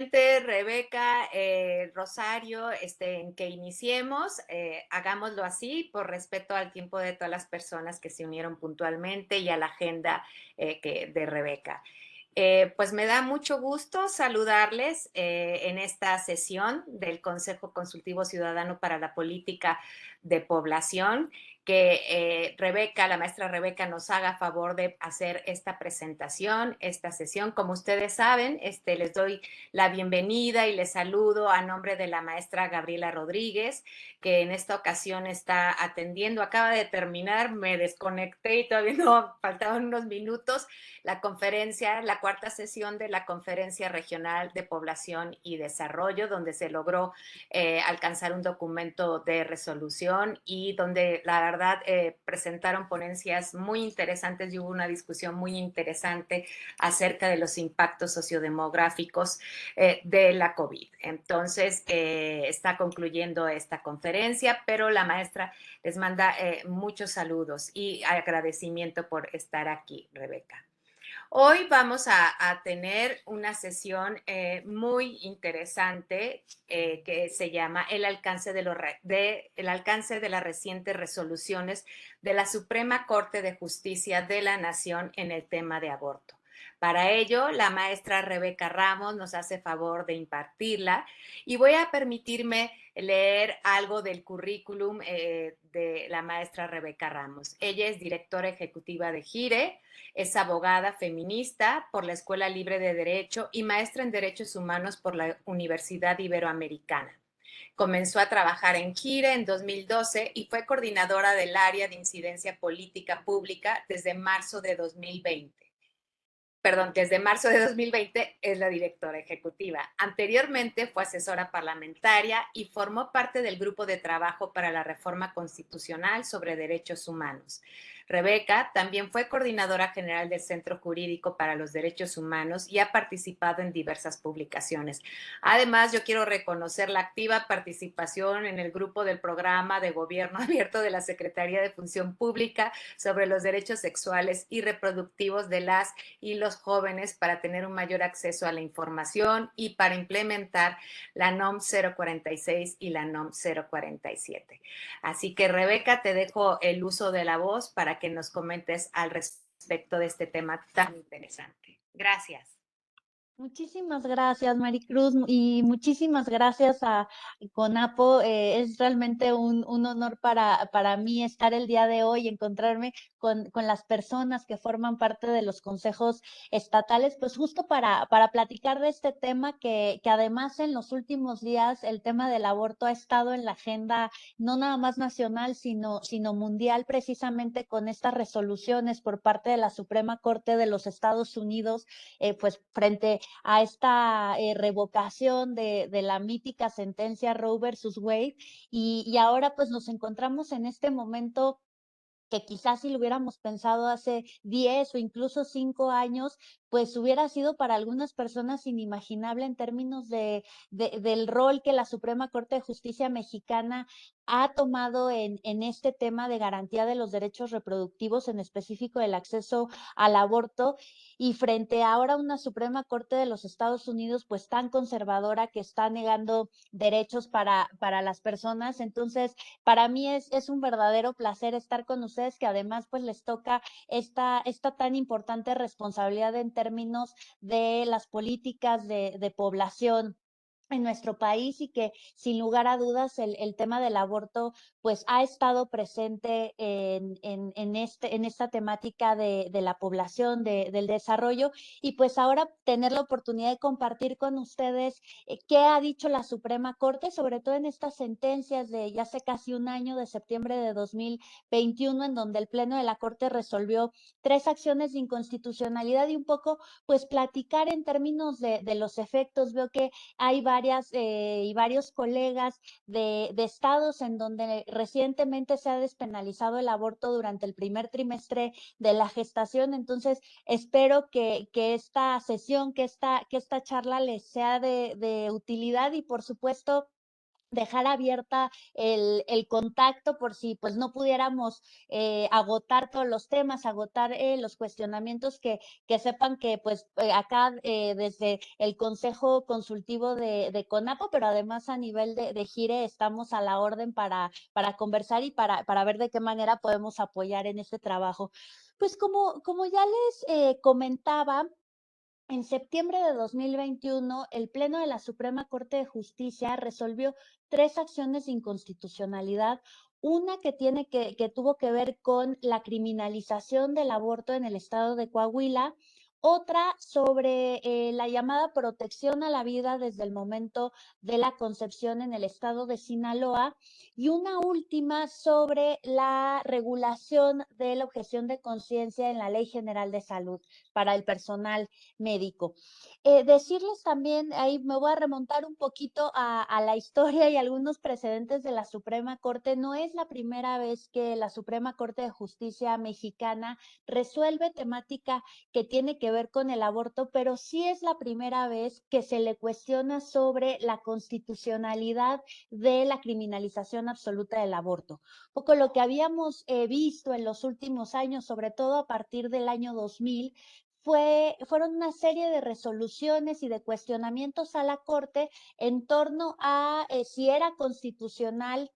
Rebeca, Rosario, en que iniciemos, hagámoslo así por respeto al tiempo de todas las personas que se unieron puntualmente y a la agenda de Rebeca. Pues me da mucho gusto saludarles en esta sesión del Consejo Consultivo Ciudadano para la Política de Población, que Rebeca, la maestra Rebeca, nos haga favor de hacer esta presentación, esta sesión. Como ustedes saben, les doy la bienvenida y les saludo a nombre de la maestra Gabriela Rodríguez, que en esta ocasión está atendiendo. Acaba de terminar, me desconecté y todavía no, faltaban unos minutos, la conferencia, la cuarta sesión de la Conferencia Regional de Población y Desarrollo, donde se logró alcanzar un documento de resolución y donde la verdad presentaron ponencias muy interesantes y hubo una discusión muy interesante acerca de los impactos sociodemográficos de la COVID. Entonces, está concluyendo esta conferencia, pero la maestra les manda muchos saludos y agradecimiento por estar aquí, Rebeca. Hoy vamos a tener una sesión muy interesante que se llama el alcance de las recientes resoluciones de la Suprema Corte de Justicia de la Nación en el tema de aborto. Para ello, la maestra Rebeca Ramos nos hace favor de impartirla y voy a permitirme leer algo del currículum de la maestra Rebeca Ramos. Ella es directora ejecutiva de GIRE, es abogada feminista por la Escuela Libre de Derecho y maestra en Derechos Humanos por la Universidad Iberoamericana. Comenzó a trabajar en GIRE en 2012 y fue coordinadora del área de incidencia política pública desde marzo de 2020. Perdón, desde marzo de 2020 es la directora ejecutiva. Anteriormente fue asesora parlamentaria y formó parte del grupo de trabajo para la reforma constitucional sobre derechos humanos. Rebeca también fue coordinadora general del Centro Jurídico para los Derechos Humanos y ha participado en diversas publicaciones. Además, yo quiero reconocer la activa participación en el grupo del programa de gobierno abierto de la Secretaría de Función Pública sobre los derechos sexuales y reproductivos de las y los jóvenes para tener un mayor acceso a la información y para implementar la NOM 046 y la NOM 047. Así que, Rebeca, te dejo el uso de la voz para que nos comentes al respecto de este tema tan interesante. Gracias. Muchísimas gracias, Maricruz, y muchísimas gracias a CONAPO. Es realmente un honor para mí estar el día de hoy, encontrarme con las personas que forman parte de los consejos estatales, pues justo para platicar de este tema que además en los últimos días el tema del aborto ha estado en la agenda no nada más nacional, sino mundial, precisamente con estas resoluciones por parte de la Suprema Corte de los Estados Unidos, pues frente a esta revocación de la mítica sentencia Roe versus Wade y ahora pues nos encontramos en este momento que quizás si lo hubiéramos pensado hace 10 o incluso 5 años, pues hubiera sido para algunas personas inimaginable en términos del rol que la Suprema Corte de Justicia mexicana ha tomado en este tema de garantía de los derechos reproductivos, en específico el acceso al aborto, y frente a ahora una Suprema Corte de los Estados Unidos, pues tan conservadora que está negando derechos para las personas. Entonces, para mí es un verdadero placer estar con ustedes, que además pues les toca esta tan importante responsabilidad en términos de las políticas de población en nuestro país y que sin lugar a dudas el tema del aborto pues ha estado presente en esta temática de la población, del desarrollo y pues ahora tener la oportunidad de compartir con ustedes qué ha dicho la Suprema Corte, sobre todo en estas sentencias de ya hace casi un año, de septiembre de 2021, en donde el Pleno de la Corte resolvió 3 acciones de inconstitucionalidad y un poco pues platicar en términos de los efectos. Veo que hay varias y varios colegas de estados en donde recientemente se ha despenalizado el aborto durante el primer trimestre de la gestación. Entonces, espero que esta sesión, que esta charla les sea de utilidad y, por supuesto, dejar abierta el contacto por si pues no pudiéramos agotar todos los temas, agotar los cuestionamientos que sepan que pues acá desde el Consejo Consultivo de CONAPO, pero además a nivel de GIRE estamos a la orden para conversar y para ver de qué manera podemos apoyar en este trabajo. Pues como ya les comentaba, en septiembre de 2021, el Pleno de la Suprema Corte de Justicia resolvió tres acciones de inconstitucionalidad. Una que tuvo que ver con la criminalización del aborto en el estado de Coahuila, otra sobre la llamada protección a la vida desde el momento de la concepción en el estado de Sinaloa, y una última sobre la regulación de la objeción de conciencia en la Ley General de Salud para el personal médico. Decirles también, ahí me voy a remontar un poquito a la historia y algunos precedentes de la Suprema Corte. No es la primera vez que la Suprema Corte de Justicia mexicana resuelve temática que tiene que ver con el aborto, pero sí es la primera vez que se le cuestiona sobre la constitucionalidad de la criminalización absoluta del aborto. Un poco lo que habíamos visto en los últimos años, sobre todo a partir del año 2000, fueron una serie de resoluciones y de cuestionamientos a la Corte en torno a si era constitucional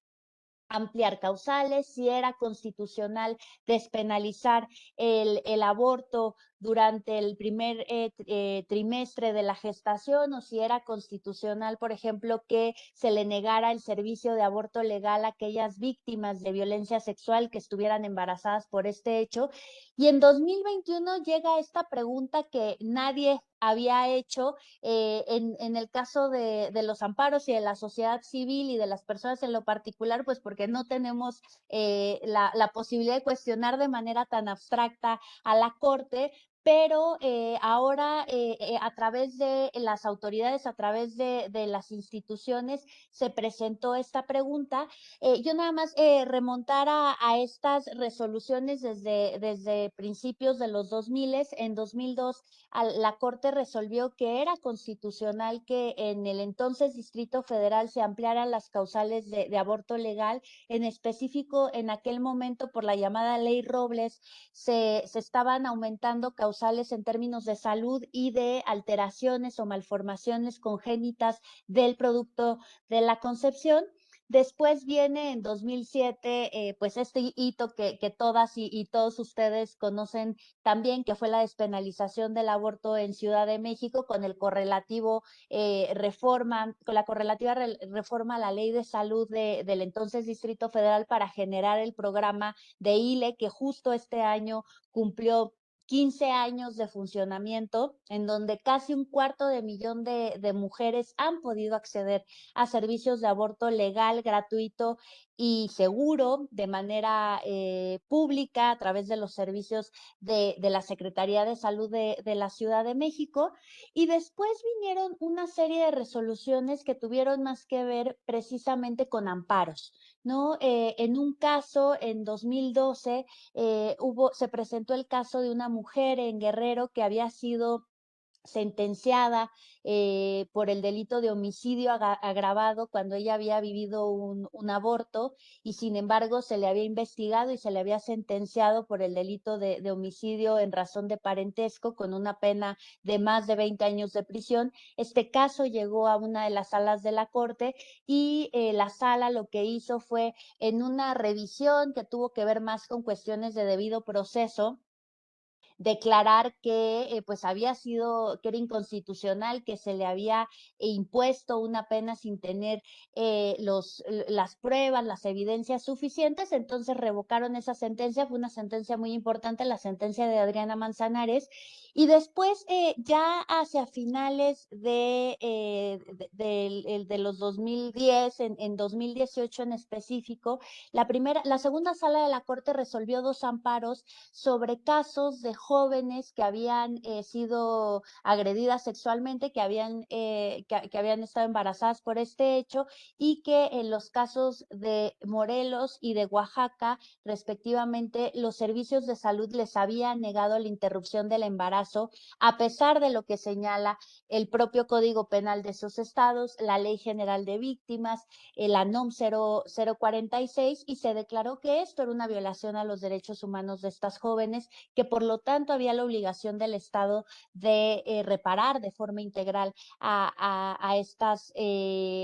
ampliar causales, si era constitucional despenalizar el aborto durante el primer trimestre de la gestación, o si era constitucional, por ejemplo, que se le negara el servicio de aborto legal a aquellas víctimas de violencia sexual que estuvieran embarazadas por este hecho. Y en 2021 llega esta pregunta que nadie había hecho en el caso de los amparos y de la sociedad civil y de las personas en lo particular, pues porque no tenemos la posibilidad de cuestionar de manera tan abstracta a la Corte, pero ahora a través de las autoridades, a través de las instituciones, se presentó esta pregunta. Yo nada más remontar a estas resoluciones desde principios de los 2000. En 2002 la Corte resolvió que era constitucional que en el entonces Distrito Federal se ampliaran las causales de aborto legal. En específico, en aquel momento, por la llamada Ley Robles, se estaban aumentando causales en términos de salud y de alteraciones o malformaciones congénitas del producto de la concepción. Después viene en 2007, pues este hito que todas y todos ustedes conocen también, que fue la despenalización del aborto en Ciudad de México con el correlativo con la correlativa reforma a la ley de salud del entonces Distrito Federal para generar el programa de ILE, que justo este año cumplió 15 años de funcionamiento, en donde casi 250,000 de mujeres han podido acceder a servicios de aborto legal, gratuito y seguro de manera pública a través de los servicios de la Secretaría de Salud de la Ciudad de México. Y después vinieron una serie de resoluciones que tuvieron más que ver precisamente con amparos, ¿no? En un caso, en 2012, se presentó el caso de una mujer en Guerrero que había sido sentenciada por el delito de homicidio agravado cuando ella había vivido un aborto, y sin embargo se le había investigado y se le había sentenciado por el delito de homicidio en razón de parentesco con una pena de más de 20 años de prisión. Este caso llegó a una de las salas de la Corte y la sala lo que hizo fue, en una revisión que tuvo que ver más con cuestiones de debido proceso, declarar que pues que era inconstitucional, que se le había impuesto una pena sin tener las pruebas, las evidencias suficientes. Entonces revocaron esa sentencia. Fue una sentencia muy importante, la sentencia de Adriana Manzanares. Y después, ya hacia finales de los 2010, en 2018 en específico, la segunda sala de la Corte resolvió dos amparos sobre casos de jóvenes que habían sido agredidas sexualmente, que habían estado embarazadas por este hecho, y que en los casos de Morelos y de Oaxaca, respectivamente, los servicios de salud les habían negado la interrupción del embarazo embarazo, a pesar de lo que señala el propio Código Penal de esos estados, la Ley General de Víctimas, la NOM 046, y se declaró que esto era una violación a los derechos humanos de estas jóvenes, que por lo tanto había la obligación del Estado de reparar de forma integral a estas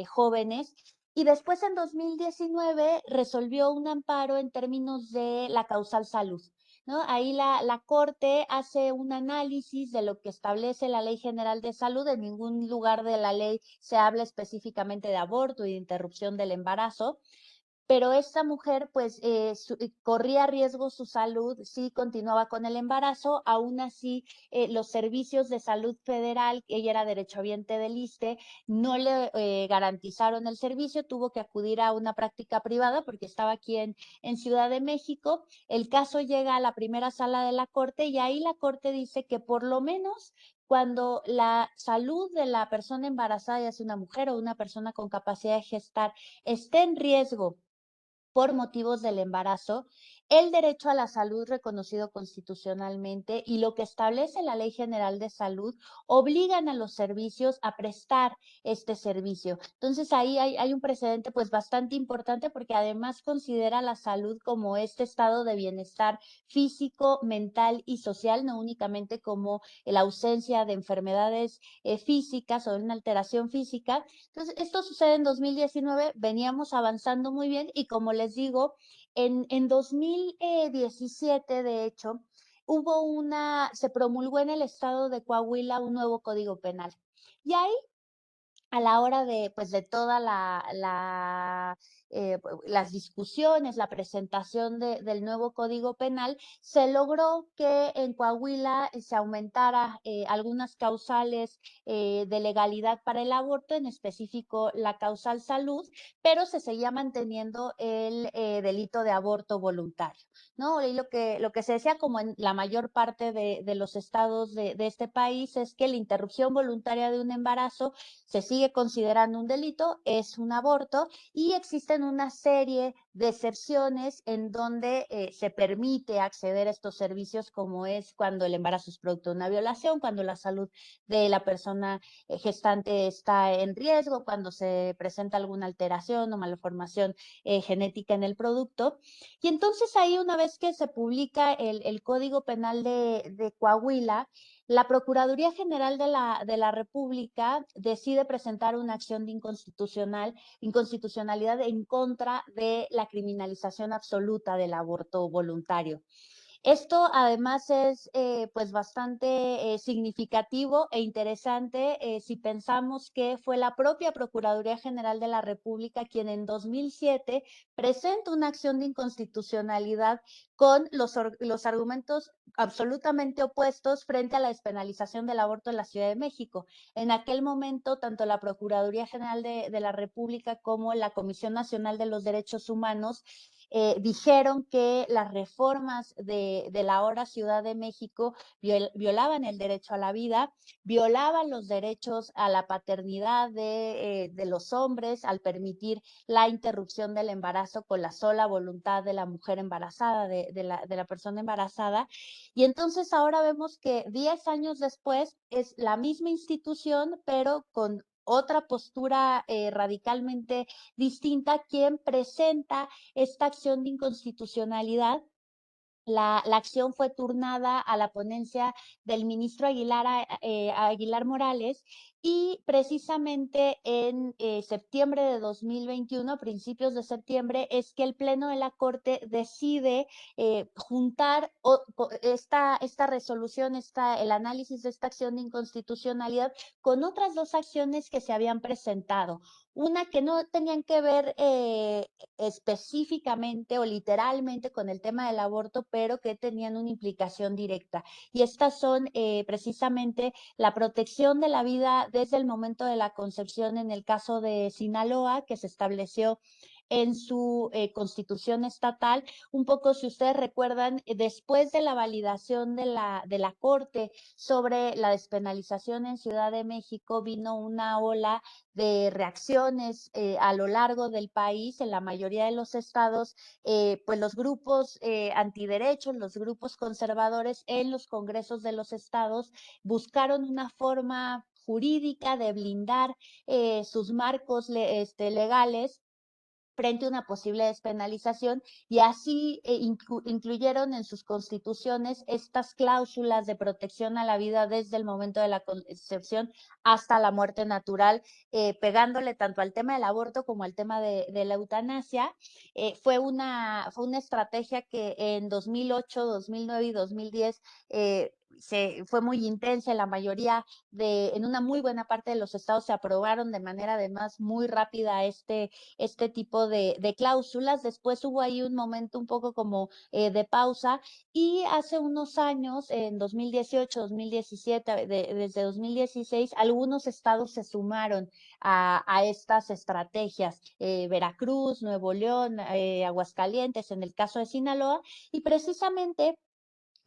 jóvenes. Y después en 2019 resolvió un amparo en términos de la causal salud, ¿no? Ahí la Corte hace un análisis de lo que establece la Ley General de Salud. En ningún lugar de la ley se habla específicamente de aborto y de interrupción del embarazo, pero esta mujer pues corría riesgo su salud si continuaba con el embarazo. Aún así los servicios de salud federal, ella era derechohabiente del ISSSTE, no le garantizaron el servicio, tuvo que acudir a una práctica privada porque estaba aquí en Ciudad de México. El caso llega a la primera sala de la Corte y ahí la Corte dice que por lo menos cuando la salud de la persona embarazada, ya sea una mujer o una persona con capacidad de gestar, esté en riesgo por motivos del embarazo, el derecho a la salud reconocido constitucionalmente y lo que establece la Ley General de Salud obligan a los servicios a prestar este servicio. Entonces ahí hay un precedente pues bastante importante, porque además considera la salud como este estado de bienestar físico, mental y social, no únicamente como la ausencia de enfermedades físicas o de una alteración física. Entonces, esto sucede en 2019, veníamos avanzando muy bien y como les digo, en 2017, de hecho, se promulgó en el estado de Coahuila un nuevo código penal. Y ahí a la hora de, pues, de toda las discusiones, la presentación del nuevo Código Penal, se logró que en Coahuila se aumentara algunas causales de legalidad para el aborto, en específico la causal salud, pero se seguía manteniendo el delito de aborto voluntario, ¿no? Y lo que se decía, como en la mayor parte de los estados de este país, es que la interrupción voluntaria de un embarazo se sigue considerando un delito, es un aborto, y existen una serie de excepciones en donde se permite acceder a estos servicios, como es cuando el embarazo es producto de una violación, cuando la salud de la persona gestante está en riesgo, cuando se presenta alguna alteración o malformación genética en el producto. Y entonces ahí, una vez que se publica el Código Penal de Coahuila, la Procuraduría General de la República decide presentar una acción de inconstitucionalidad en contra de la criminalización absoluta del aborto voluntario. Esto además es pues bastante significativo e interesante si pensamos que fue la propia Procuraduría General de la República quien en 2007 presenta una acción de inconstitucionalidad con los argumentos absolutamente opuestos frente a la despenalización del aborto en la Ciudad de México. En aquel momento, tanto la Procuraduría General de la República como la Comisión Nacional de los Derechos Humanos dijeron que las reformas de la ahora Ciudad de México violaban el derecho a la vida, violaban los derechos a la paternidad de los hombres al permitir la interrupción del embarazo con la sola voluntad de la mujer embarazada, de la persona embarazada. Y entonces ahora vemos que 10 años después es la misma institución, pero con otra postura radicalmente distinta, quien presenta esta acción de inconstitucionalidad. La acción fue turnada a la ponencia del ministro Aguilar Morales, y precisamente en septiembre de 2021, principios de septiembre, es que el Pleno de la Corte decide juntar esta resolución, el análisis de esta acción de inconstitucionalidad con otras dos acciones que se habían presentado. Una que no tenían que ver específicamente o literalmente con el tema del aborto, pero que tenían una implicación directa. Y estas son precisamente la protección de la vida desde el momento de la concepción en el caso de Sinaloa, que se estableció en su constitución estatal. Un poco, si ustedes recuerdan, después de la validación de la Corte sobre la despenalización en Ciudad de México, vino una ola de reacciones a lo largo del país, en la mayoría de los estados, pues los grupos antiderechos, los grupos conservadores en los congresos de los estados buscaron una forma jurídica de blindar sus marcos legales frente a una posible despenalización y así incluyeron en sus constituciones estas cláusulas de protección a la vida desde el momento de la concepción hasta la muerte natural, pegándole tanto al tema del aborto como al tema de la eutanasia. Fue una estrategia que en 2008, 2009 y 2010 fue muy intensa. En la mayoría en una muy buena parte de los estados se aprobaron de manera además muy rápida este tipo de cláusulas. Después hubo ahí un momento un poco como de pausa y hace unos años, en 2018, 2017, desde 2016, algunos estados se sumaron a estas estrategias. Veracruz, Nuevo León, Aguascalientes, en el caso de Sinaloa, y precisamente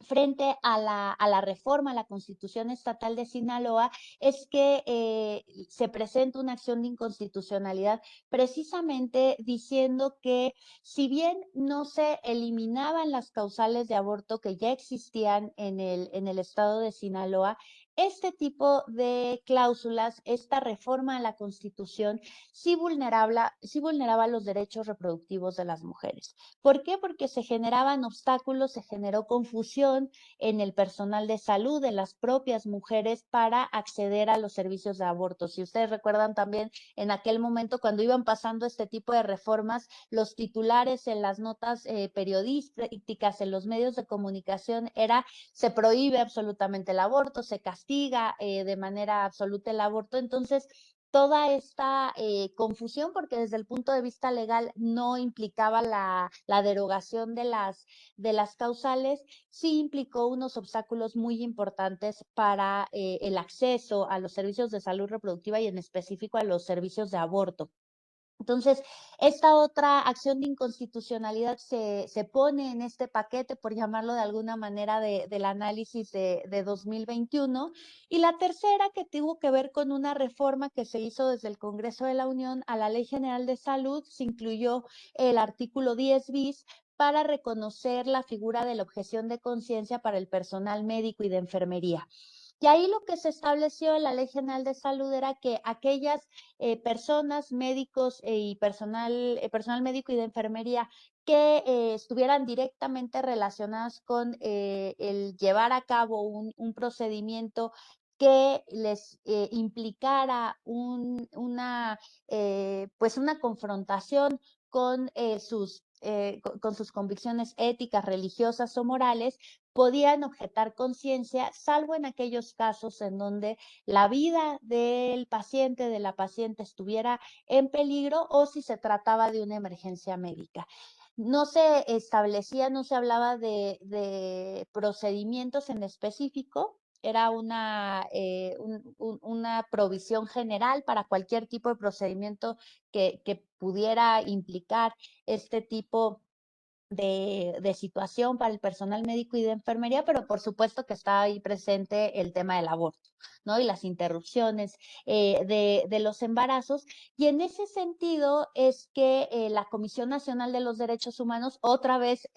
frente a la reforma a la Constitución Estatal de Sinaloa es que se presenta una acción de inconstitucionalidad precisamente diciendo que si bien no se eliminaban las causales de aborto que ya existían en el estado de Sinaloa, este tipo de cláusulas, esta reforma a la Constitución, sí vulneraba los derechos reproductivos de las mujeres. ¿Por qué? Porque se generaban obstáculos, se generó confusión en el personal de salud de las propias mujeres para acceder a los servicios de aborto. Si ustedes recuerdan también en aquel momento cuando iban pasando este tipo de reformas, los titulares en las notas periodísticas, en los medios de comunicación era: se prohíbe absolutamente el aborto, se castiga de manera absoluta el aborto. Entonces, toda esta confusión, porque desde el punto de vista legal no implicaba la derogación de las causales, sí implicó unos obstáculos muy importantes para el acceso a los servicios de salud reproductiva y en específico a los servicios de aborto. Entonces, esta otra acción de inconstitucionalidad se pone en este paquete, por llamarlo de alguna manera, del análisis de 2021. Y la tercera, que tuvo que ver con una reforma que se hizo desde el Congreso de la Unión a la Ley General de Salud, se incluyó el artículo 10 bis para reconocer la figura de la objeción de conciencia para el personal médico y de enfermería. Y ahí lo que se estableció en la Ley General de Salud era que aquellas personas, médicos y personal médico y de enfermería que estuvieran directamente relacionadas con el llevar a cabo un procedimiento que les implicara pues una confrontación con con sus convicciones éticas, religiosas o morales, podían objetar conciencia, salvo en aquellos casos en donde la vida del paciente, de la paciente, estuviera en peligro o si se trataba de una emergencia médica. No se establecía, no se hablaba de procedimientos en específico, era una provisión general para cualquier tipo de procedimiento que pudiera implicar este tipo de situación para el personal médico y de enfermería, pero por supuesto que está ahí presente el tema del aborto, ¿no? Y las interrupciones de los embarazos. Y en ese sentido es que la Comisión Nacional de los Derechos Humanos, otra vez,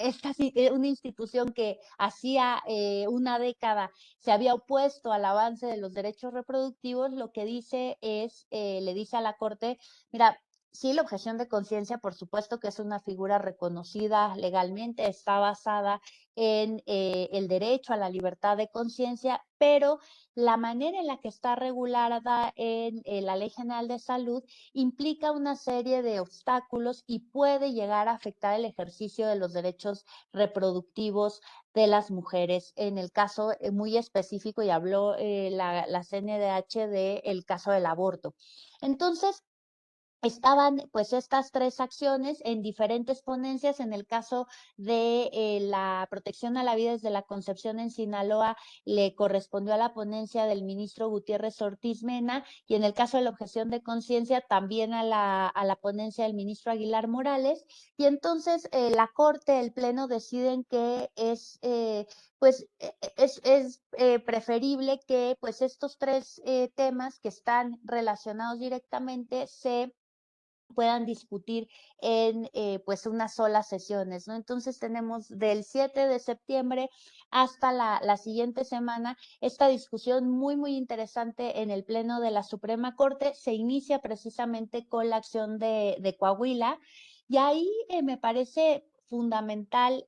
una institución que hacía una década se había opuesto al avance de los derechos reproductivos, lo que dice es, le dice a la Corte: mira, sí, la objeción de conciencia, por supuesto que es una figura reconocida legalmente, está basada en el derecho a la libertad de conciencia, pero la manera en la que está regulada en la Ley General de Salud implica una serie de obstáculos y puede llegar a afectar el ejercicio de los derechos reproductivos de las mujeres. En el caso muy específico, y habló la CNDH del caso del aborto. Entonces, estaban pues estas 3 acciones en diferentes ponencias. En el caso de la protección a la vida desde la concepción en Sinaloa, le correspondió a la ponencia del ministro Gutiérrez Ortiz Mena, y en el caso de la objeción de conciencia, también a la ponencia del ministro Aguilar Morales. Y entonces la Corte, el Pleno deciden que es preferible que pues estos 3 temas que están relacionados directamente se puedan discutir en pues unas solas sesiones, ¿no? Entonces tenemos del 7 de septiembre hasta la siguiente semana esta discusión muy interesante en el Pleno de la Suprema Corte. Se inicia precisamente con la acción de Coahuila, y ahí me parece fundamental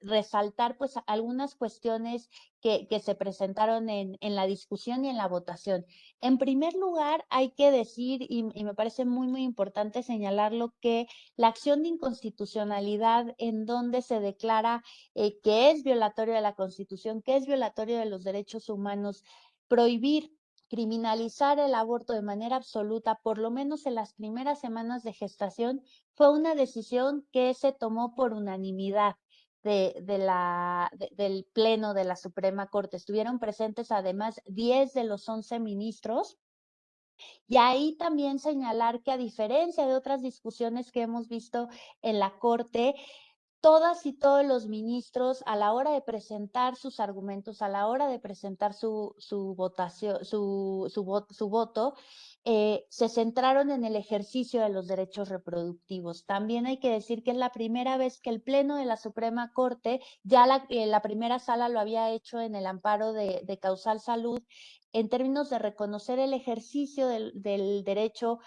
resaltar pues algunas cuestiones que se presentaron en la discusión y en la votación. En primer lugar, hay que decir, y me parece muy importante señalarlo, que la acción de inconstitucionalidad en donde se declara que es violatorio de la Constitución, que es violatorio de los derechos humanos, prohibir, criminalizar el aborto de manera absoluta, por lo menos en las primeras semanas de gestación, fue una decisión que se tomó por unanimidad del Pleno de la Suprema Corte. Estuvieron presentes además 10 de los 11 ministros, y ahí también señalar que, a diferencia de otras discusiones que hemos visto en la Corte, todas y todos los ministros, a la hora de presentar sus argumentos, a la hora de presentar su votación, su voto, se centraron en el ejercicio de los derechos reproductivos. También hay que decir que es la primera vez que el Pleno de la Suprema Corte, ya la primera sala lo había hecho en el amparo de causal salud, en términos de reconocer el ejercicio del derecho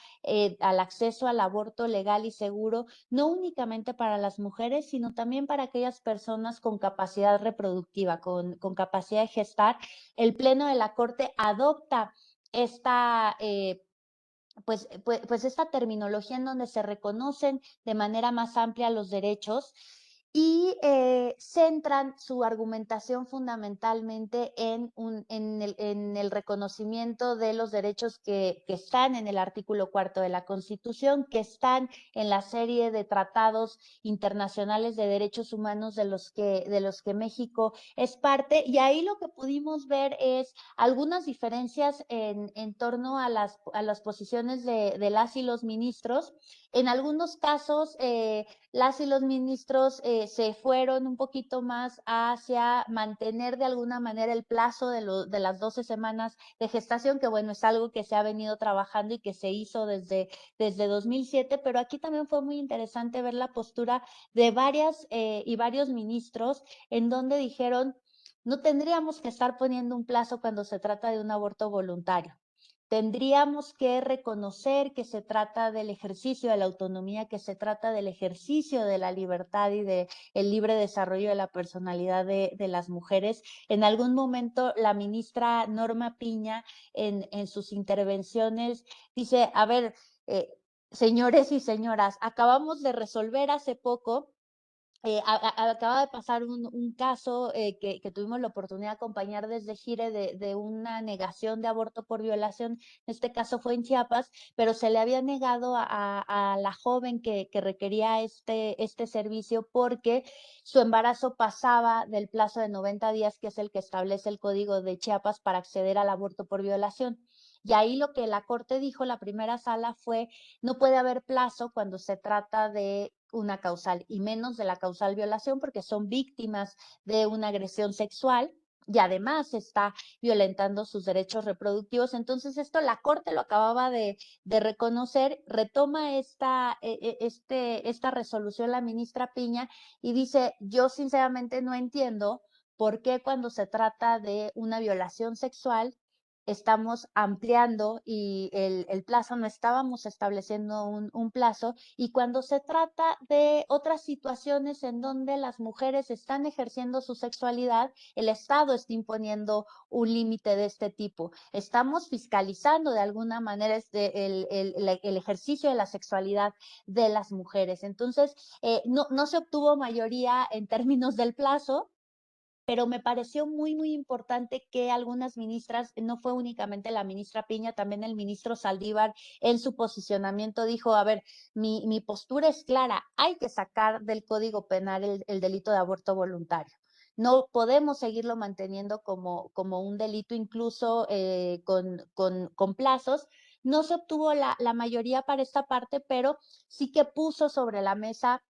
al acceso al aborto legal y seguro, no únicamente para las mujeres, sino también para aquellas personas con capacidad reproductiva, con capacidad de gestar. El Pleno de la Corte adopta esta pues esta terminología en donde se reconocen de manera más amplia los derechos, y centran su argumentación fundamentalmente en el reconocimiento de los derechos que están en el artículo 4 de la Constitución, que están en la serie de tratados internacionales de derechos humanos de los que México es parte. Y ahí lo que pudimos ver es algunas diferencias en torno a las posiciones de las y los ministros. En algunos casos, las y los ministros se fueron un poquito más hacia mantener de alguna manera el plazo de las 12 semanas de gestación, que bueno, es algo que se ha venido trabajando y que se hizo desde 2007, pero aquí también fue muy interesante ver la postura de varias y varios ministros, en donde dijeron: no tendríamos que estar poniendo un plazo cuando se trata de un aborto voluntario. Tendríamos que reconocer que se trata del ejercicio de la autonomía, que se trata del ejercicio de la libertad y del libre desarrollo de la personalidad de las mujeres. En algún momento, la ministra Norma Piña, en sus intervenciones, dice: a ver, señores y señoras, acabamos de resolver hace poco, acaba de pasar un caso que tuvimos la oportunidad de acompañar desde Gire, de una negación de aborto por violación. Este caso fue en Chiapas, pero se le había negado a la joven que requería este servicio, porque su embarazo pasaba del plazo de 90 días, que es el que establece el Código de Chiapas para acceder al aborto por violación. Y ahí lo que la Corte dijo, la primera sala, fue: no puede haber plazo cuando se trata de una causal, y menos de la causal violación, porque son víctimas de una agresión sexual y además está violentando sus derechos reproductivos. Entonces esto la Corte lo acababa de reconocer. Retoma esta resolución la ministra Piña y dice: yo sinceramente no entiendo por qué, cuando se trata de una violación sexual, estamos ampliando y el plazo, no estábamos estableciendo un plazo, y cuando se trata de otras situaciones en donde las mujeres están ejerciendo su sexualidad, el Estado está imponiendo un límite de este tipo. Estamos fiscalizando de alguna manera el ejercicio de la sexualidad de las mujeres. Entonces, no se obtuvo mayoría en términos del plazo, pero me pareció muy, muy importante que algunas ministras, no fue únicamente la ministra Piña, también el ministro Saldívar en su posicionamiento dijo, a ver, mi postura es clara, hay que sacar del Código Penal el delito de aborto voluntario. No podemos seguirlo manteniendo como un delito, incluso con plazos. No se obtuvo la mayoría para esta parte, pero sí que puso sobre la mesa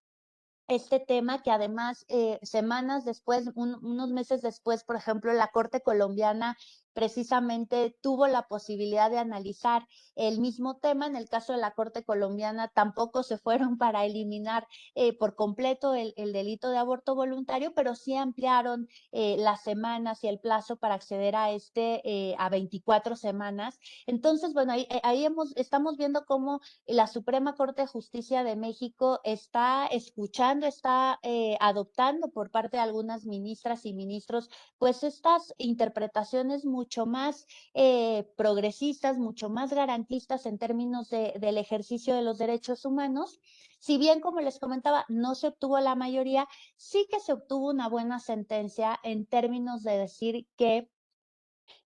este tema que además semanas después, unos meses después, por ejemplo, la Corte colombiana precisamente tuvo la posibilidad de analizar el mismo tema. En el caso de la Corte colombiana tampoco se fueron para eliminar por completo el delito de aborto voluntario, pero sí ampliaron las semanas y el plazo para acceder a a 24 semanas. Entonces, bueno, ahí estamos viendo cómo la Suprema Corte de Justicia de México está escuchando, está adoptando por parte de algunas ministras y ministros, pues estas interpretaciones mucho más progresistas, mucho más garantistas en términos del ejercicio de los derechos humanos. Si bien, como les comentaba, no se obtuvo la mayoría, sí que se obtuvo una buena sentencia en términos de decir que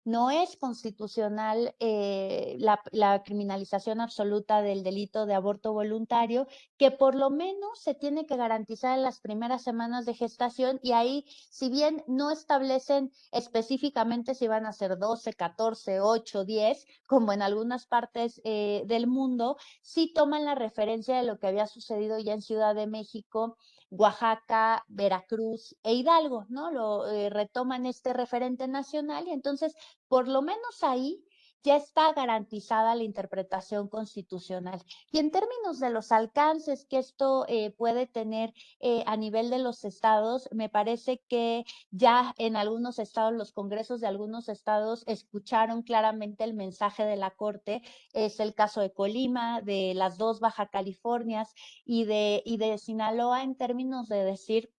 no es constitucional la criminalización absoluta del delito de aborto voluntario, que por lo menos se tiene que garantizar en las primeras semanas de gestación y ahí, si bien no establecen específicamente si van a ser 12, 14, 8, 10, como en algunas partes del mundo, sí toman la referencia de lo que había sucedido ya en Ciudad de México, Oaxaca, Veracruz e Hidalgo, ¿no? Retoman este referente nacional y entonces por lo menos ahí ya está garantizada la interpretación constitucional. Y en términos de los alcances que esto puede tener a nivel de los estados, me parece que ya en algunos estados, los congresos de algunos estados escucharon claramente el mensaje de la Corte. Es el caso de Colima, de las dos Baja Californias y de Sinaloa en términos de decir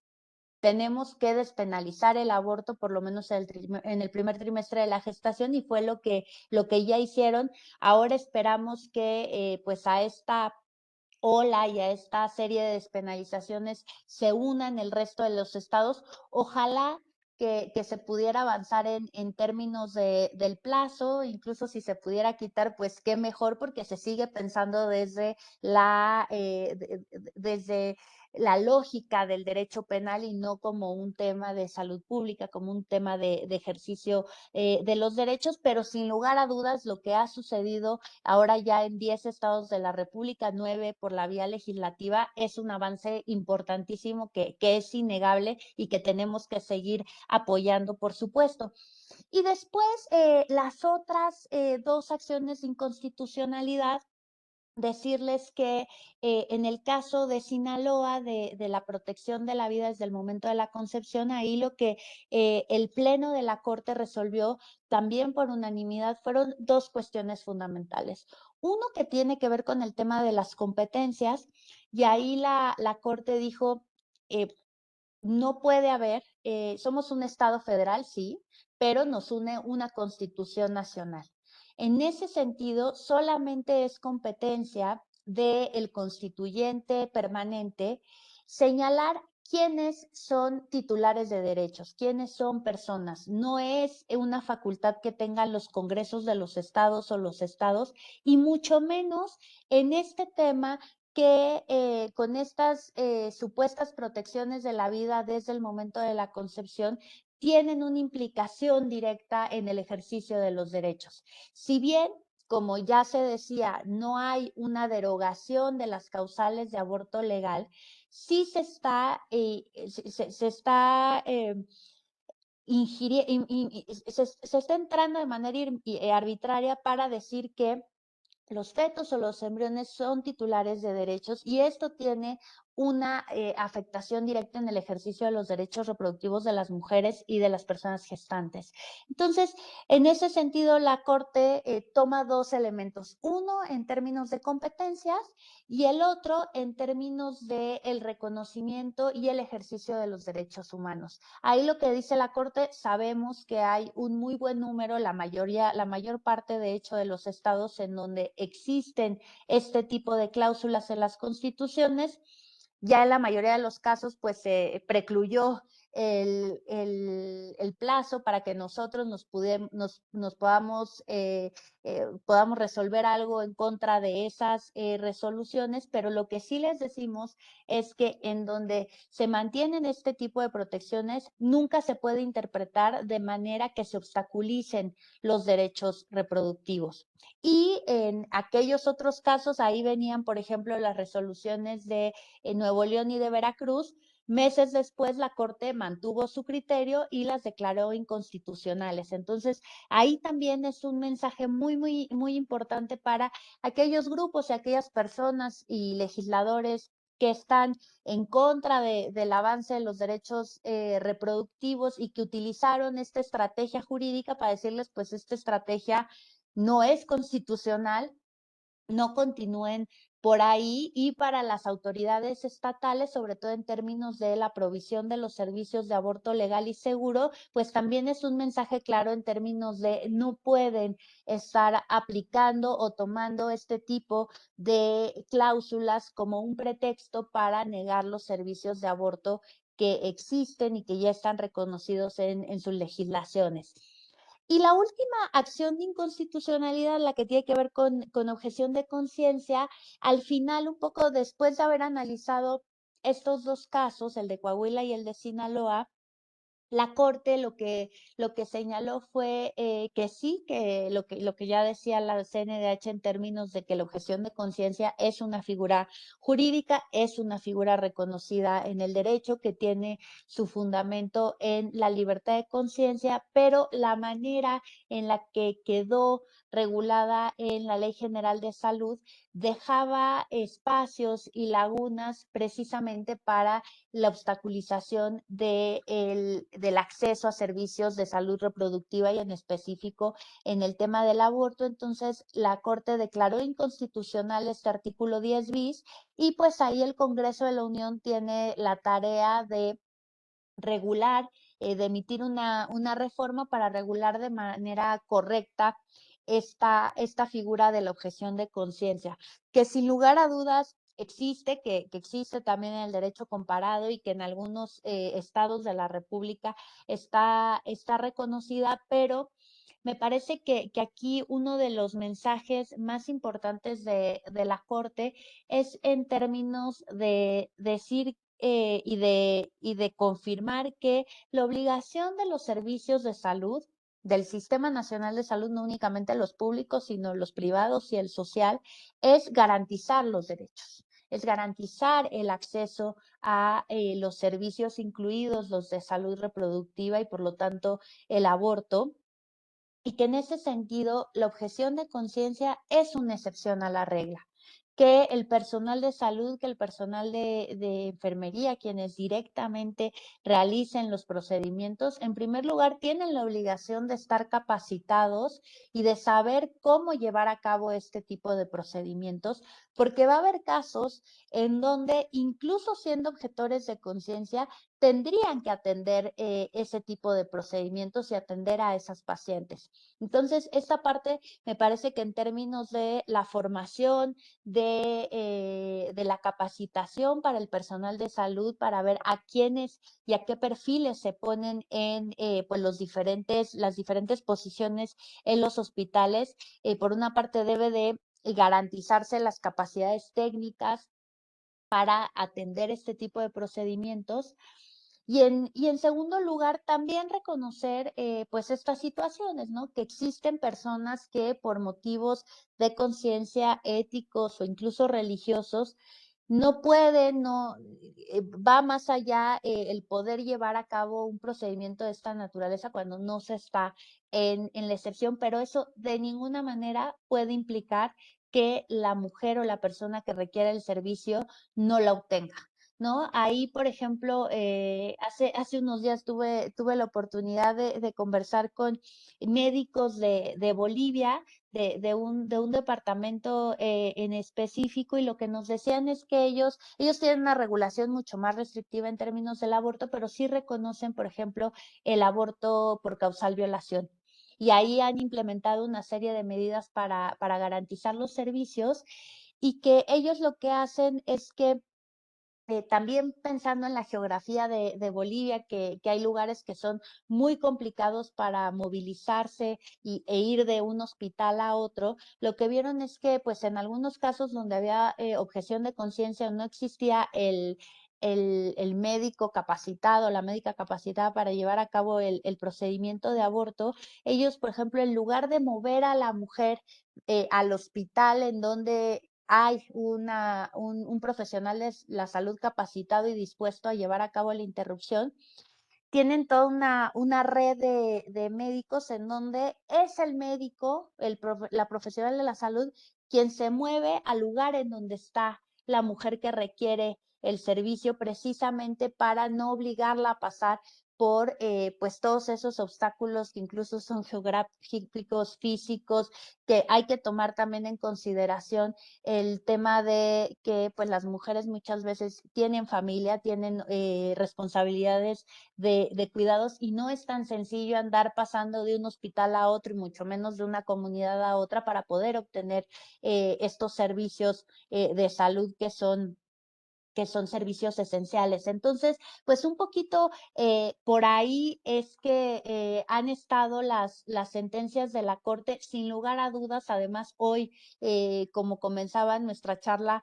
tenemos que despenalizar el aborto por lo menos en el primer trimestre de la gestación y fue lo que ya hicieron. Ahora esperamos que pues a esta ola y a esta serie de despenalizaciones se unan el resto de los estados. Ojalá que se pudiera avanzar en términos del plazo, incluso si se pudiera quitar, pues qué mejor, porque se sigue pensando desde la lógica del derecho penal y no como un tema de salud pública, como un tema de ejercicio de los derechos, pero sin lugar a dudas lo que ha sucedido ahora ya en 10 estados de la República, 9 por la vía legislativa, es un avance importantísimo que es innegable y que tenemos que seguir apoyando, por supuesto. Y después, las otras dos acciones de inconstitucionalidad, decirles que en el caso de Sinaloa, de la protección de la vida desde el momento de la concepción, ahí lo que el Pleno de la Corte resolvió también por unanimidad fueron dos cuestiones fundamentales. Uno que tiene que ver con el tema de las competencias, y ahí la Corte dijo, eh, no puede haber, somos un Estado federal, sí, pero nos une una Constitución nacional. En ese sentido, solamente es competencia del constituyente permanente señalar quiénes son titulares de derechos, quiénes son personas. No es una facultad que tengan los congresos de los estados o los estados, y mucho menos en este tema que con estas supuestas protecciones de la vida desde el momento de la concepción tienen una implicación directa en el ejercicio de los derechos. Si bien, como ya se decía, no hay una derogación de las causales de aborto legal, sí se está se está entrando de manera arbitraria para decir que los fetos o los embriones son titulares de derechos y esto tiene una afectación directa en el ejercicio de los derechos reproductivos de las mujeres y de las personas gestantes. Entonces, en ese sentido, la Corte toma dos elementos, uno en términos de competencias y el otro en términos de el reconocimiento y el ejercicio de los derechos humanos. Ahí lo que dice la Corte, sabemos que hay un muy buen número, la mayor parte de hecho de los estados en donde existen este tipo de cláusulas en las constituciones. Ya en la mayoría de los casos, pues se precluyó el plazo para que nosotros nos podamos, podamos resolver algo en contra de esas resoluciones, pero lo que sí les decimos es que en donde se mantienen este tipo de protecciones, nunca se puede interpretar de manera que se obstaculicen los derechos reproductivos. Y en aquellos otros casos, ahí venían, por ejemplo, las resoluciones de Nuevo León y de Veracruz. Meses después, la Corte mantuvo su criterio y las declaró inconstitucionales. Entonces, ahí también es un mensaje muy importante para aquellos grupos y aquellas personas y legisladores que están en contra del avance de los derechos reproductivos y que utilizaron esta estrategia jurídica para decirles, pues esta estrategia no es constitucional, no continúen por ahí, y para las autoridades estatales, sobre todo en términos de la provisión de los servicios de aborto legal y seguro, pues también es un mensaje claro en términos de no pueden estar aplicando o tomando este tipo de cláusulas como un pretexto para negar los servicios de aborto que existen y que ya están reconocidos en sus legislaciones. Y la última acción de inconstitucionalidad, la que tiene que ver con objeción de conciencia, al final, un poco después de haber analizado estos dos casos, el de Coahuila y el de Sinaloa, la Corte lo que señaló fue que sí, que lo que ya decía la CNDH en términos de que la objeción de conciencia es una figura jurídica, es una figura reconocida en el derecho, que tiene su fundamento en la libertad de conciencia, pero la manera en la que quedó regulada en la Ley General de Salud dejaba espacios y lagunas precisamente para la obstaculización del acceso a servicios de salud reproductiva y en específico en el tema del aborto. Entonces, la Corte declaró inconstitucional este artículo 10 bis y pues ahí el Congreso de la Unión tiene la tarea de regular, de emitir una reforma para regular de manera correcta esta figura de la objeción de conciencia, que sin lugar a dudas existe, que existe también en el derecho comparado y que en algunos estados de la República está reconocida, pero me parece que aquí uno de los mensajes más importantes de la Corte es en términos de decir y de confirmar que la obligación de los servicios de salud, del Sistema Nacional de Salud, no únicamente los públicos, sino los privados y el social, es garantizar los derechos, es garantizar el acceso a los servicios, incluidos los de salud reproductiva y por lo tanto el aborto, y que en ese sentido la objeción de conciencia es una excepción a la regla, que el personal de salud, que el personal de enfermería, quienes directamente realicen los procedimientos, en primer lugar tienen la obligación de estar capacitados y de saber cómo llevar a cabo este tipo de procedimientos, porque va a haber casos en donde, incluso siendo objetores de conciencia, tendrían que atender ese tipo de procedimientos y atender a esas pacientes. Entonces, esta parte me parece que en términos de la formación, de la capacitación para el personal de salud, para ver a quiénes y a qué perfiles se ponen en pues las diferentes posiciones en los hospitales, por una parte debe de garantizarse las capacidades técnicas para atender este tipo de procedimientos. Y en segundo lugar, también reconocer pues estas situaciones, ¿no? Que existen personas que por motivos de conciencia, éticos o incluso religiosos, no pueden, no, va más allá el poder llevar a cabo un procedimiento de esta naturaleza cuando no se está en la excepción, pero eso de ninguna manera puede implicar que la mujer o la persona que requiere el servicio no la obtenga, ¿no? Ahí, por ejemplo, hace unos días tuve la oportunidad de conversar con médicos de Bolivia, de un departamento en específico, y lo que nos decían es que ellos tienen una regulación mucho más restrictiva en términos del aborto, pero sí reconocen, por ejemplo, el aborto por causal violación. Y ahí han implementado una serie de medidas para garantizar los servicios, y que ellos lo que hacen es que también pensando en la geografía de Bolivia, que hay lugares que son muy complicados para movilizarse e ir de un hospital a otro, lo que vieron es que, pues, en algunos casos donde había objeción de conciencia, no existía el médico capacitado, la médica capacitada para llevar a cabo el procedimiento de aborto. Ellos, por ejemplo, en lugar de mover a la mujer al hospital en donde hay un profesional de la salud capacitado y dispuesto a llevar a cabo la interrupción, tienen toda una red de médicos en donde es el médico, la profesional de la salud, quien se mueve al lugar en donde está la mujer que requiere el servicio, precisamente para no obligarla a pasar por pues todos esos obstáculos que incluso son geográficos, físicos, que hay que tomar también en consideración el tema de que pues las mujeres muchas veces tienen familia, tienen responsabilidades de cuidados y no es tan sencillo andar pasando de un hospital a otro y mucho menos de una comunidad a otra para poder obtener estos servicios de salud que son servicios esenciales. Entonces, pues un poquito por ahí es que han estado las sentencias de la Corte, sin lugar a dudas. Además, hoy, como comenzaba nuestra charla,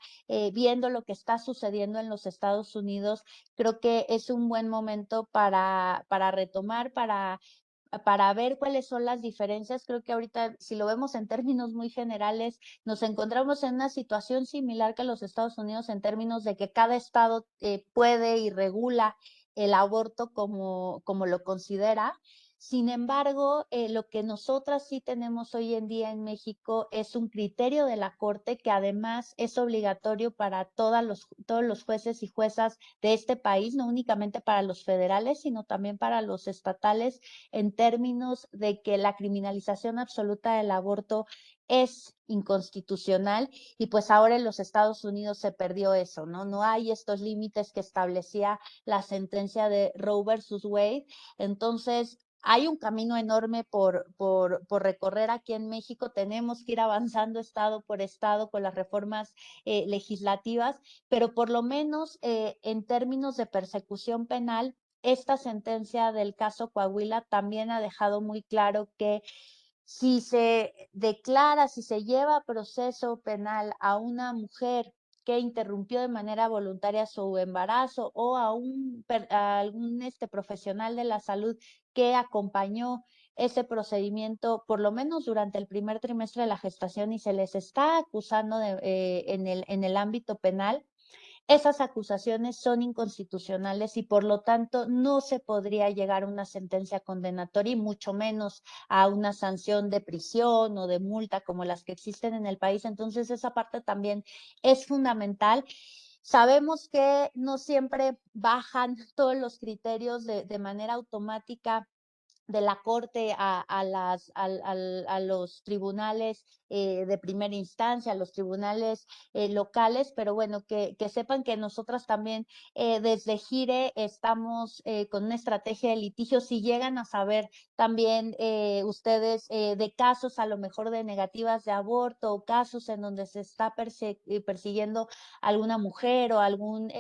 viendo lo que está sucediendo en los Estados Unidos, creo que es un buen momento para retomar, para ver cuáles son las diferencias. Creo que ahorita, si lo vemos en términos muy generales, nos encontramos en una situación similar que los Estados Unidos en términos de que cada estado puede y regula el aborto como lo considera. Sin embargo, lo que nosotras sí tenemos hoy en día en México es un criterio de la Corte que además es obligatorio para todos los jueces y juezas de este país, no únicamente para los federales, sino también para los estatales, en términos de que la criminalización absoluta del aborto es inconstitucional y pues ahora en los Estados Unidos se perdió eso, ¿no? No hay estos límites que establecía la sentencia de Roe versus Wade. Entonces, hay un camino enorme por recorrer aquí en México. Tenemos que ir avanzando estado por estado con las reformas legislativas, pero por lo menos en términos de persecución penal, esta sentencia del caso Coahuila también ha dejado muy claro que si se declara, si se lleva a proceso penal a una mujer que interrumpió de manera voluntaria su embarazo o a algún profesional de la salud que acompañó ese procedimiento, por lo menos durante el primer trimestre de la gestación, y se les está acusando en el ámbito penal, esas acusaciones son inconstitucionales y por lo tanto no se podría llegar a una sentencia condenatoria y mucho menos a una sanción de prisión o de multa como las que existen en el país. Entonces esa parte también es fundamental. Sabemos que no siempre bajan todos los criterios de manera automática de la Corte a los tribunales de primera instancia, a los tribunales locales, pero bueno, que sepan que nosotras también desde Gire estamos con una estrategia de litigio. Si llegan a saber también ustedes de casos a lo mejor de negativas de aborto o casos en donde se está persiguiendo a alguna mujer o algún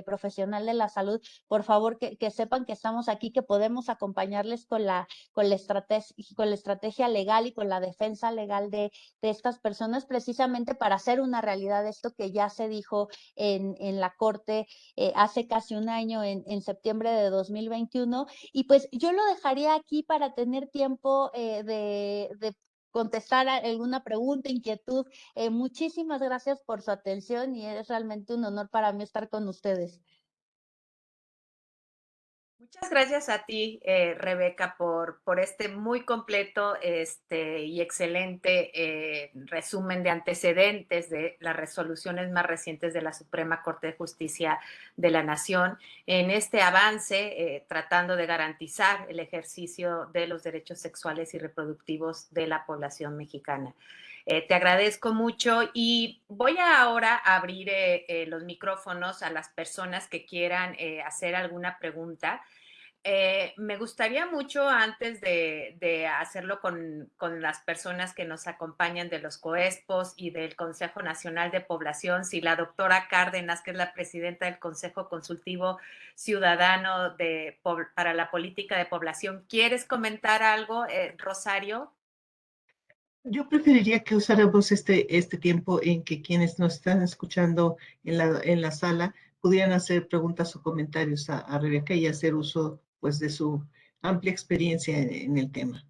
profesional de la salud, por favor que sepan que estamos aquí, que podemos acompañarles con la estrategia legal y con la defensa legal de estas personas, precisamente para hacer una realidad esto que ya se dijo en la Corte hace casi un año, en septiembre de 2021. Y pues yo lo dejaría aquí para tener tiempo de contestar a alguna pregunta, inquietud. Muchísimas gracias por su atención y es realmente un honor para mí estar con ustedes. Muchas gracias a ti, Rebeca, por este muy completo y excelente resumen de antecedentes de las resoluciones más recientes de la Suprema Corte de Justicia de la Nación en este avance tratando de garantizar el ejercicio de los derechos sexuales y reproductivos de la población mexicana. Te agradezco mucho y voy ahora a abrir los micrófonos a las personas que quieran hacer alguna pregunta. Me gustaría mucho antes de hacerlo con las personas que nos acompañan de los COESPOS y del Consejo Nacional de Población, si la doctora Cárdenas, que es la presidenta del Consejo Consultivo Ciudadano para la Política de Población, ¿quieres comentar algo, Rosario? Yo preferiría que usáramos este tiempo en que quienes nos están escuchando en la sala pudieran hacer preguntas o comentarios a Rebeca y hacer uso pues de su amplia experiencia en el tema.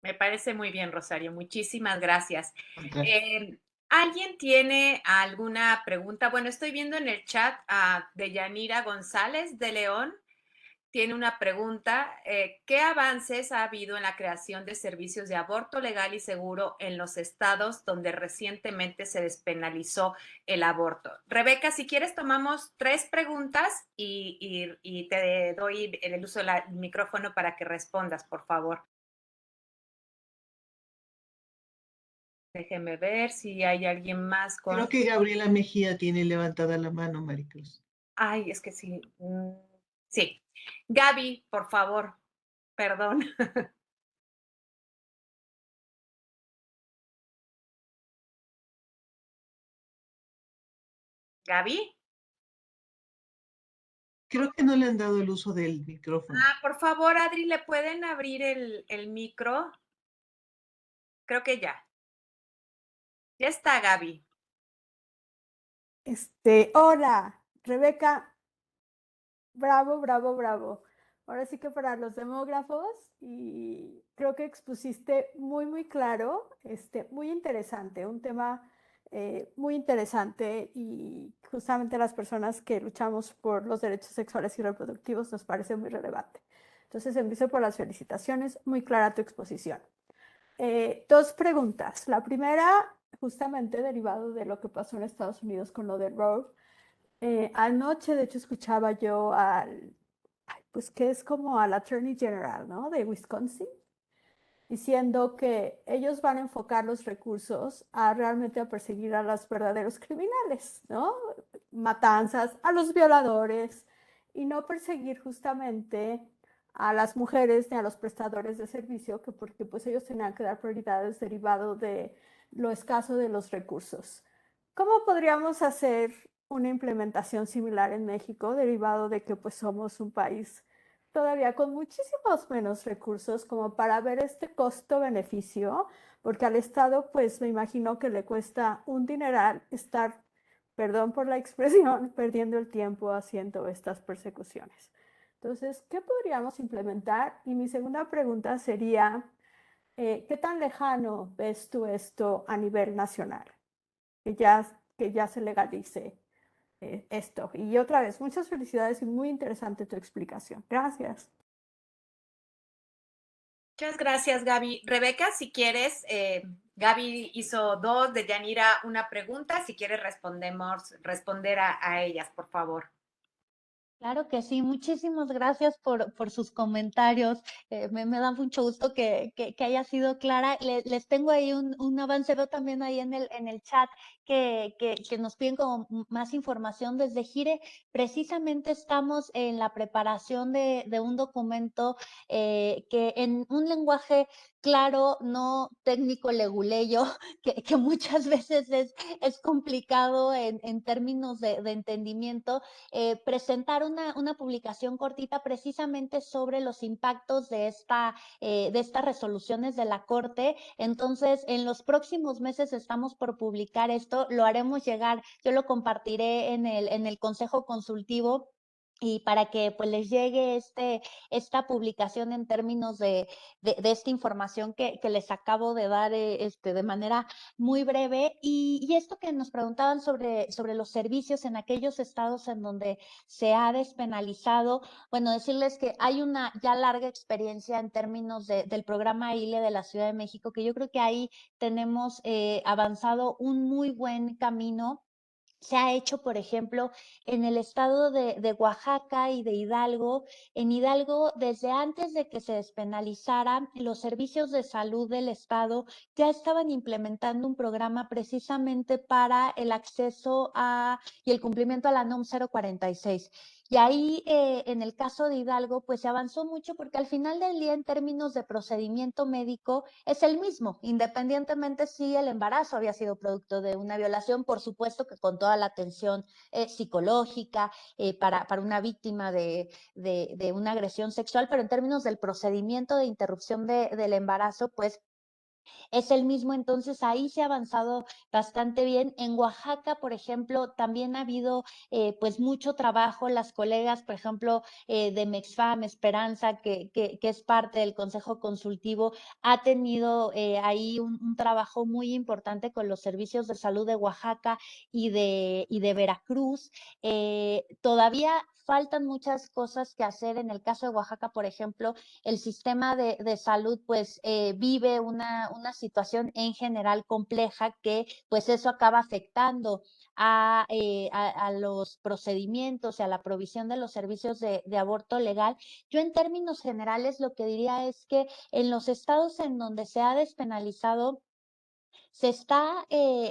Me parece muy bien, Rosario. Muchísimas gracias. Al contrario. ¿Alguien tiene alguna pregunta? Bueno, estoy viendo en el chat a Deyanira González de León. Tiene una pregunta. ¿Qué avances ha habido en la creación de servicios de aborto legal y seguro en los estados donde recientemente se despenalizó el aborto? Rebeca, si quieres, tomamos 3 preguntas y te doy el uso del micrófono para que respondas, por favor. Déjeme ver si hay alguien más Creo con... que Gabriela Mejía tiene levantada la mano, Maricruz. Ay, es que sí. Sí. Gaby, por favor, perdón. Gaby. Creo que no le han dado el uso del micrófono. Por favor, Adri, ¿le pueden abrir el micro? Creo que ya. Ya está, Gaby. Hola, Rebeca, bravo, bravo, bravo. Ahora sí que para los demógrafos, y creo que expusiste muy, muy claro, muy interesante, un tema muy interesante y justamente las personas que luchamos por los derechos sexuales y reproductivos nos parece muy relevante. Entonces, empiezo por las felicitaciones, muy clara tu exposición. 2 preguntas. La primera, justamente derivado de lo que pasó en Estados Unidos con lo de Roe. Anoche, de hecho, escuchaba yo pues que es como al Attorney General, ¿no? De Wisconsin, diciendo que ellos van a enfocar los recursos a realmente a perseguir a los verdaderos criminales, ¿no? Matanzas, a los violadores, y no perseguir justamente a las mujeres ni a los prestadores de servicio, que porque pues ellos tenían que dar prioridades derivado de lo escaso de los recursos. ¿Cómo podríamos hacer una implementación similar en México, derivado de que pues somos un país todavía con muchísimos menos recursos como para ver este costo-beneficio, porque al Estado pues me imagino que le cuesta un dineral estar, perdón por la expresión, perdiendo el tiempo haciendo estas persecuciones? Entonces, ¿qué podríamos implementar? Y mi segunda pregunta sería, ¿qué tan lejano ves tú esto a nivel nacional? Que ya se legalice esto. Y otra vez, muchas felicidades y muy interesante tu explicación. Gracias. Muchas gracias, Gaby. Rebeca, si quieres, Gaby hizo 2, de Yanira una pregunta. Si quieres, responder a ellas, por favor. Claro que sí, muchísimas gracias por sus comentarios. Me da mucho gusto que haya sido clara. Les tengo ahí un avance, veo también ahí en el chat que nos piden como más información desde Gire. Precisamente estamos en la preparación de un documento que en un lenguaje claro, no técnico leguleyo, que muchas veces es complicado en términos de entendimiento, presentar una publicación cortita precisamente sobre los impactos de estas resoluciones de la Corte. Entonces, en los próximos meses estamos por publicar esto, lo haremos llegar, yo lo compartiré en el Consejo Consultivo y para que pues les llegue esta publicación en términos de esta información que les acabo de dar de manera muy breve. Y esto que nos preguntaban sobre los servicios en aquellos estados en donde se ha despenalizado, bueno, decirles que hay una ya larga experiencia en términos del programa ILE de la Ciudad de México, que yo creo que ahí tenemos avanzado un muy buen camino. se ha hecho, por ejemplo, en el estado de Oaxaca y de Hidalgo. En Hidalgo, desde antes de que se despenalizaran, los servicios de salud del estado ya estaban implementando un programa precisamente para el acceso a y el cumplimiento a la NOM 046. Y ahí, en el caso de Hidalgo, pues se avanzó mucho porque al final del día, en términos de procedimiento médico, es el mismo, independientemente si el embarazo había sido producto de una violación, por supuesto que con toda la atención psicológica para una víctima de una agresión sexual, pero en términos del procedimiento de interrupción del embarazo, pues es el mismo. Entonces ahí se ha avanzado bastante bien. En Oaxaca, por ejemplo, también ha habido pues mucho trabajo. Las colegas, por ejemplo, de Mexfam, Esperanza, que es parte del Consejo Consultivo, ha tenido ahí un trabajo muy importante con los servicios de salud de Oaxaca y de Veracruz. Todavía faltan muchas cosas que hacer. En el caso de Oaxaca, por ejemplo, el sistema de salud pues vive una situación en general compleja que pues eso acaba afectando a los procedimientos y a la provisión de los servicios de aborto legal. Yo en términos generales lo que diría es que en los estados en donde se ha despenalizado, se está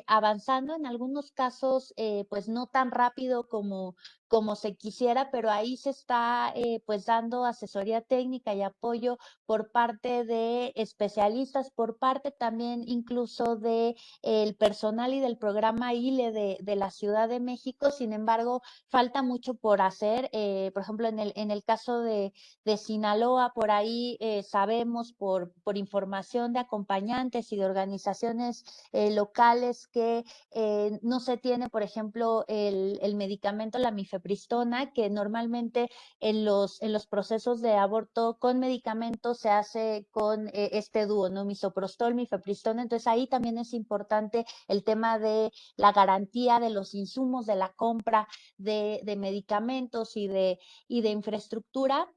avanzando en algunos casos, pues no tan rápido como se quisiera, pero ahí se está pues dando asesoría técnica y apoyo por parte de especialistas, por parte también incluso de el personal y del programa ILE de la Ciudad de México. Sin embargo, falta mucho por hacer. Por ejemplo, en el caso de Sinaloa, por ahí sabemos por información de acompañantes y de organizaciones locales que no se tiene, por ejemplo, el medicamento, la mifepristona, que normalmente en los procesos de aborto con medicamentos se hace con este dúo, ¿no? Misoprostol, mifepristona. Entonces ahí también es importante el tema de la garantía de los insumos, de la compra de medicamentos y de infraestructura.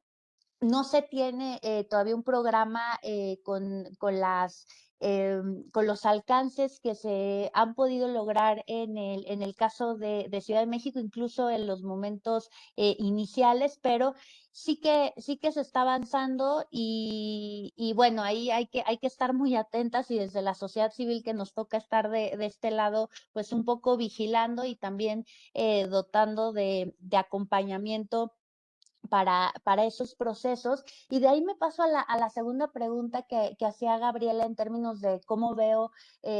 No se tiene todavía un programa con los alcances que se han podido lograr en el caso de Ciudad de México, incluso en los momentos iniciales, pero sí que se está avanzando y bueno, ahí hay que estar muy atentas, y desde la sociedad civil que nos toca estar de este lado, pues un poco vigilando y también dotando de acompañamiento para esos procesos. Y de ahí me paso a la segunda pregunta que hacía Gabriela en términos de cómo veo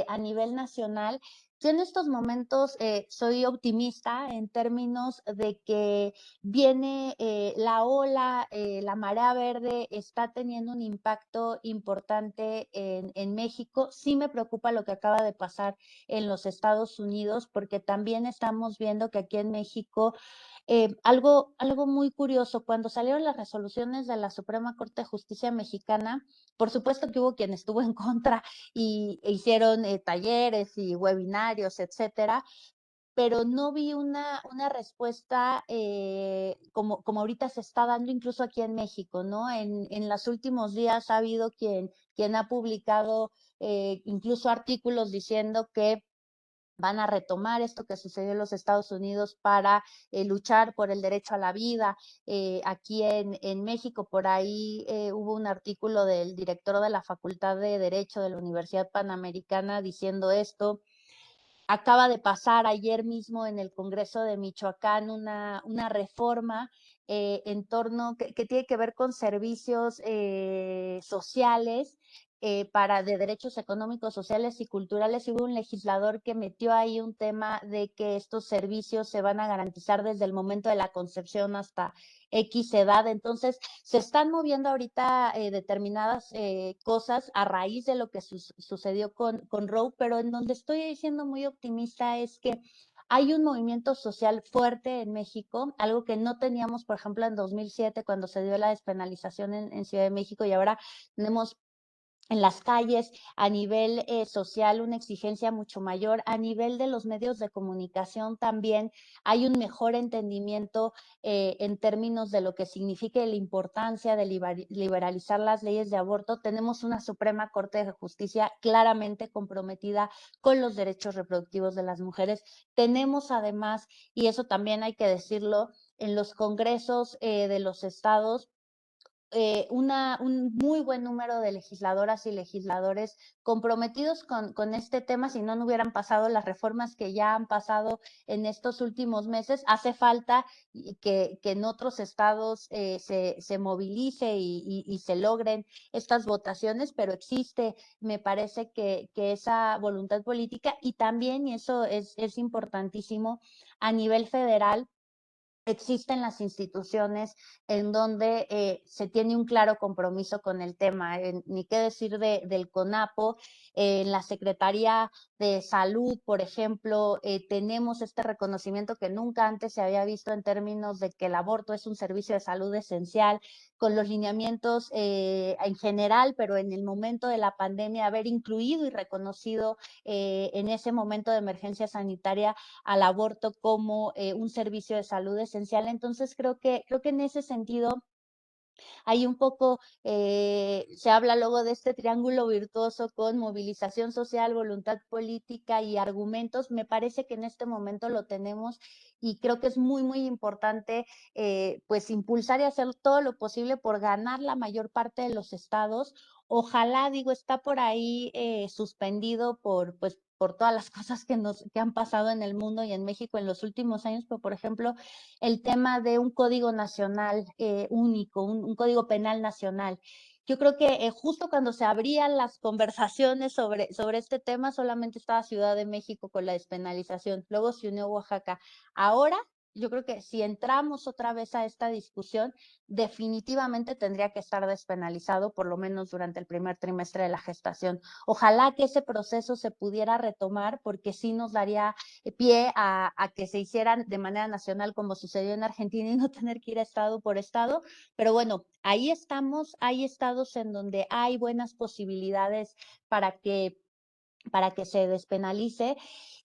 a nivel nacional. Yo en estos momentos soy optimista en términos de que viene la ola, la marea verde está teniendo un impacto importante en México. Sí me preocupa lo que acaba de pasar en los Estados Unidos, porque también estamos viendo que aquí en México algo muy curioso, cuando salieron las resoluciones de la Suprema Corte de Justicia Mexicana, por supuesto que hubo quien estuvo en contra e hicieron talleres y webinarios, etcétera, pero no vi una respuesta como ahorita se está dando incluso aquí en México, ¿no? En los últimos días ha habido quien ha publicado incluso artículos diciendo que van a retomar esto que sucedió en los Estados Unidos para luchar por el derecho a la vida. Aquí en México, por ahí hubo un artículo del director de la Facultad de Derecho de la Universidad Panamericana diciendo esto. Acaba de pasar ayer mismo en el Congreso de Michoacán una reforma en torno que tiene que ver con servicios sociales de derechos económicos, sociales y culturales. Y hubo un legislador que metió ahí un tema de que estos servicios se van a garantizar desde el momento de la concepción hasta X edad. Entonces, se están moviendo ahorita determinadas cosas a raíz de lo que sucedió con Roe, pero en donde estoy siendo muy optimista es que hay un movimiento social fuerte en México, algo que no teníamos, por ejemplo, en 2007 cuando se dio la despenalización en Ciudad de México, y ahora tenemos en las calles, a nivel social, una exigencia mucho mayor, a nivel de los medios de comunicación también hay un mejor entendimiento en términos de lo que significa la importancia de liberalizar las leyes de aborto. Tenemos una Suprema Corte de Justicia claramente comprometida con los derechos reproductivos de las mujeres. Tenemos además, y eso también hay que decirlo, en los congresos de los estados, un muy buen número de legisladoras y legisladores comprometidos con este tema. Si no hubieran pasado las reformas que ya han pasado en estos últimos meses. Hace falta que en otros estados se movilice y se logren estas votaciones, pero existe, me parece que esa voluntad política, y también, y eso es importantísimo, a nivel federal, existen las instituciones en donde se tiene un claro compromiso con el tema. Ni qué decir del CONAPO. En la Secretaría de Salud, por ejemplo, tenemos este reconocimiento que nunca antes se había visto en términos de que el aborto es un servicio de salud esencial, con los lineamientos en general, pero en el momento de la pandemia haber incluido y reconocido en ese momento de emergencia sanitaria al aborto como un servicio de salud esencial. Entonces creo que en ese sentido hay un poco, se habla luego de este triángulo virtuoso con movilización social, voluntad política y argumentos. Me parece que en este momento lo tenemos, y creo que es muy, muy importante pues impulsar y hacer todo lo posible por ganar la mayor parte de los estados. Ojalá, digo, está por ahí suspendido por todas las cosas que han pasado en el mundo y en México en los últimos años, pero por ejemplo, el tema de un código nacional único, un código penal nacional. Yo creo que justo cuando se abrían las conversaciones sobre este tema, solamente estaba Ciudad de México con la despenalización, luego se unió Oaxaca. Ahora, yo creo que si entramos otra vez a esta discusión, definitivamente tendría que estar despenalizado, por lo menos durante el primer trimestre de la gestación. Ojalá que ese proceso se pudiera retomar, porque sí nos daría pie a que se hicieran de manera nacional, como sucedió en Argentina, y no tener que ir estado por estado. Pero bueno, ahí estamos. Hay estados en donde hay buenas posibilidades para que se despenalice.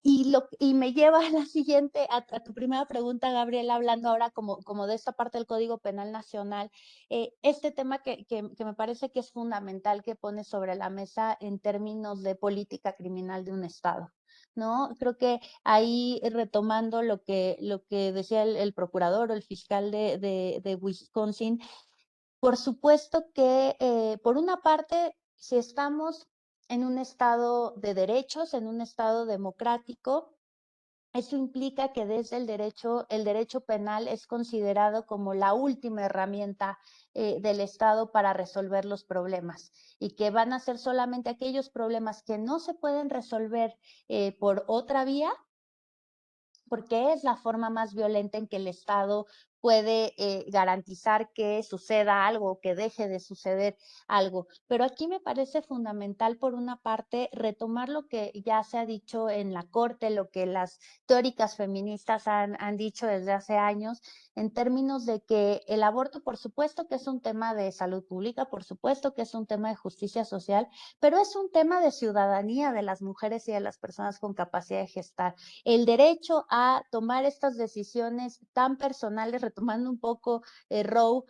Y me lleva a la siguiente, a tu primera pregunta, Gabriela, hablando ahora como de esta parte del Código Penal Nacional. Este tema que me parece que es fundamental, que pone sobre la mesa en términos de política criminal de un estado, ¿no? Creo que ahí, retomando lo que decía el procurador o el fiscal de Wisconsin, por supuesto que, por una parte, si estamos en un estado de derechos, en un estado democrático, eso implica que desde el derecho penal es considerado como la última herramienta del Estado para resolver los problemas, y que van a ser solamente aquellos problemas que no se pueden resolver por otra vía, porque es la forma más violenta en que el Estado puede garantizar que suceda algo, que deje de suceder algo. Pero aquí me parece fundamental, por una parte, retomar lo que ya se ha dicho en la Corte, lo que las teóricas feministas han dicho desde hace años, en términos de que el aborto, por supuesto que es un tema de salud pública, por supuesto que es un tema de justicia social, pero es un tema de ciudadanía de las mujeres y de las personas con capacidad de gestar. El derecho a tomar estas decisiones tan personales, retomando un poco Roe,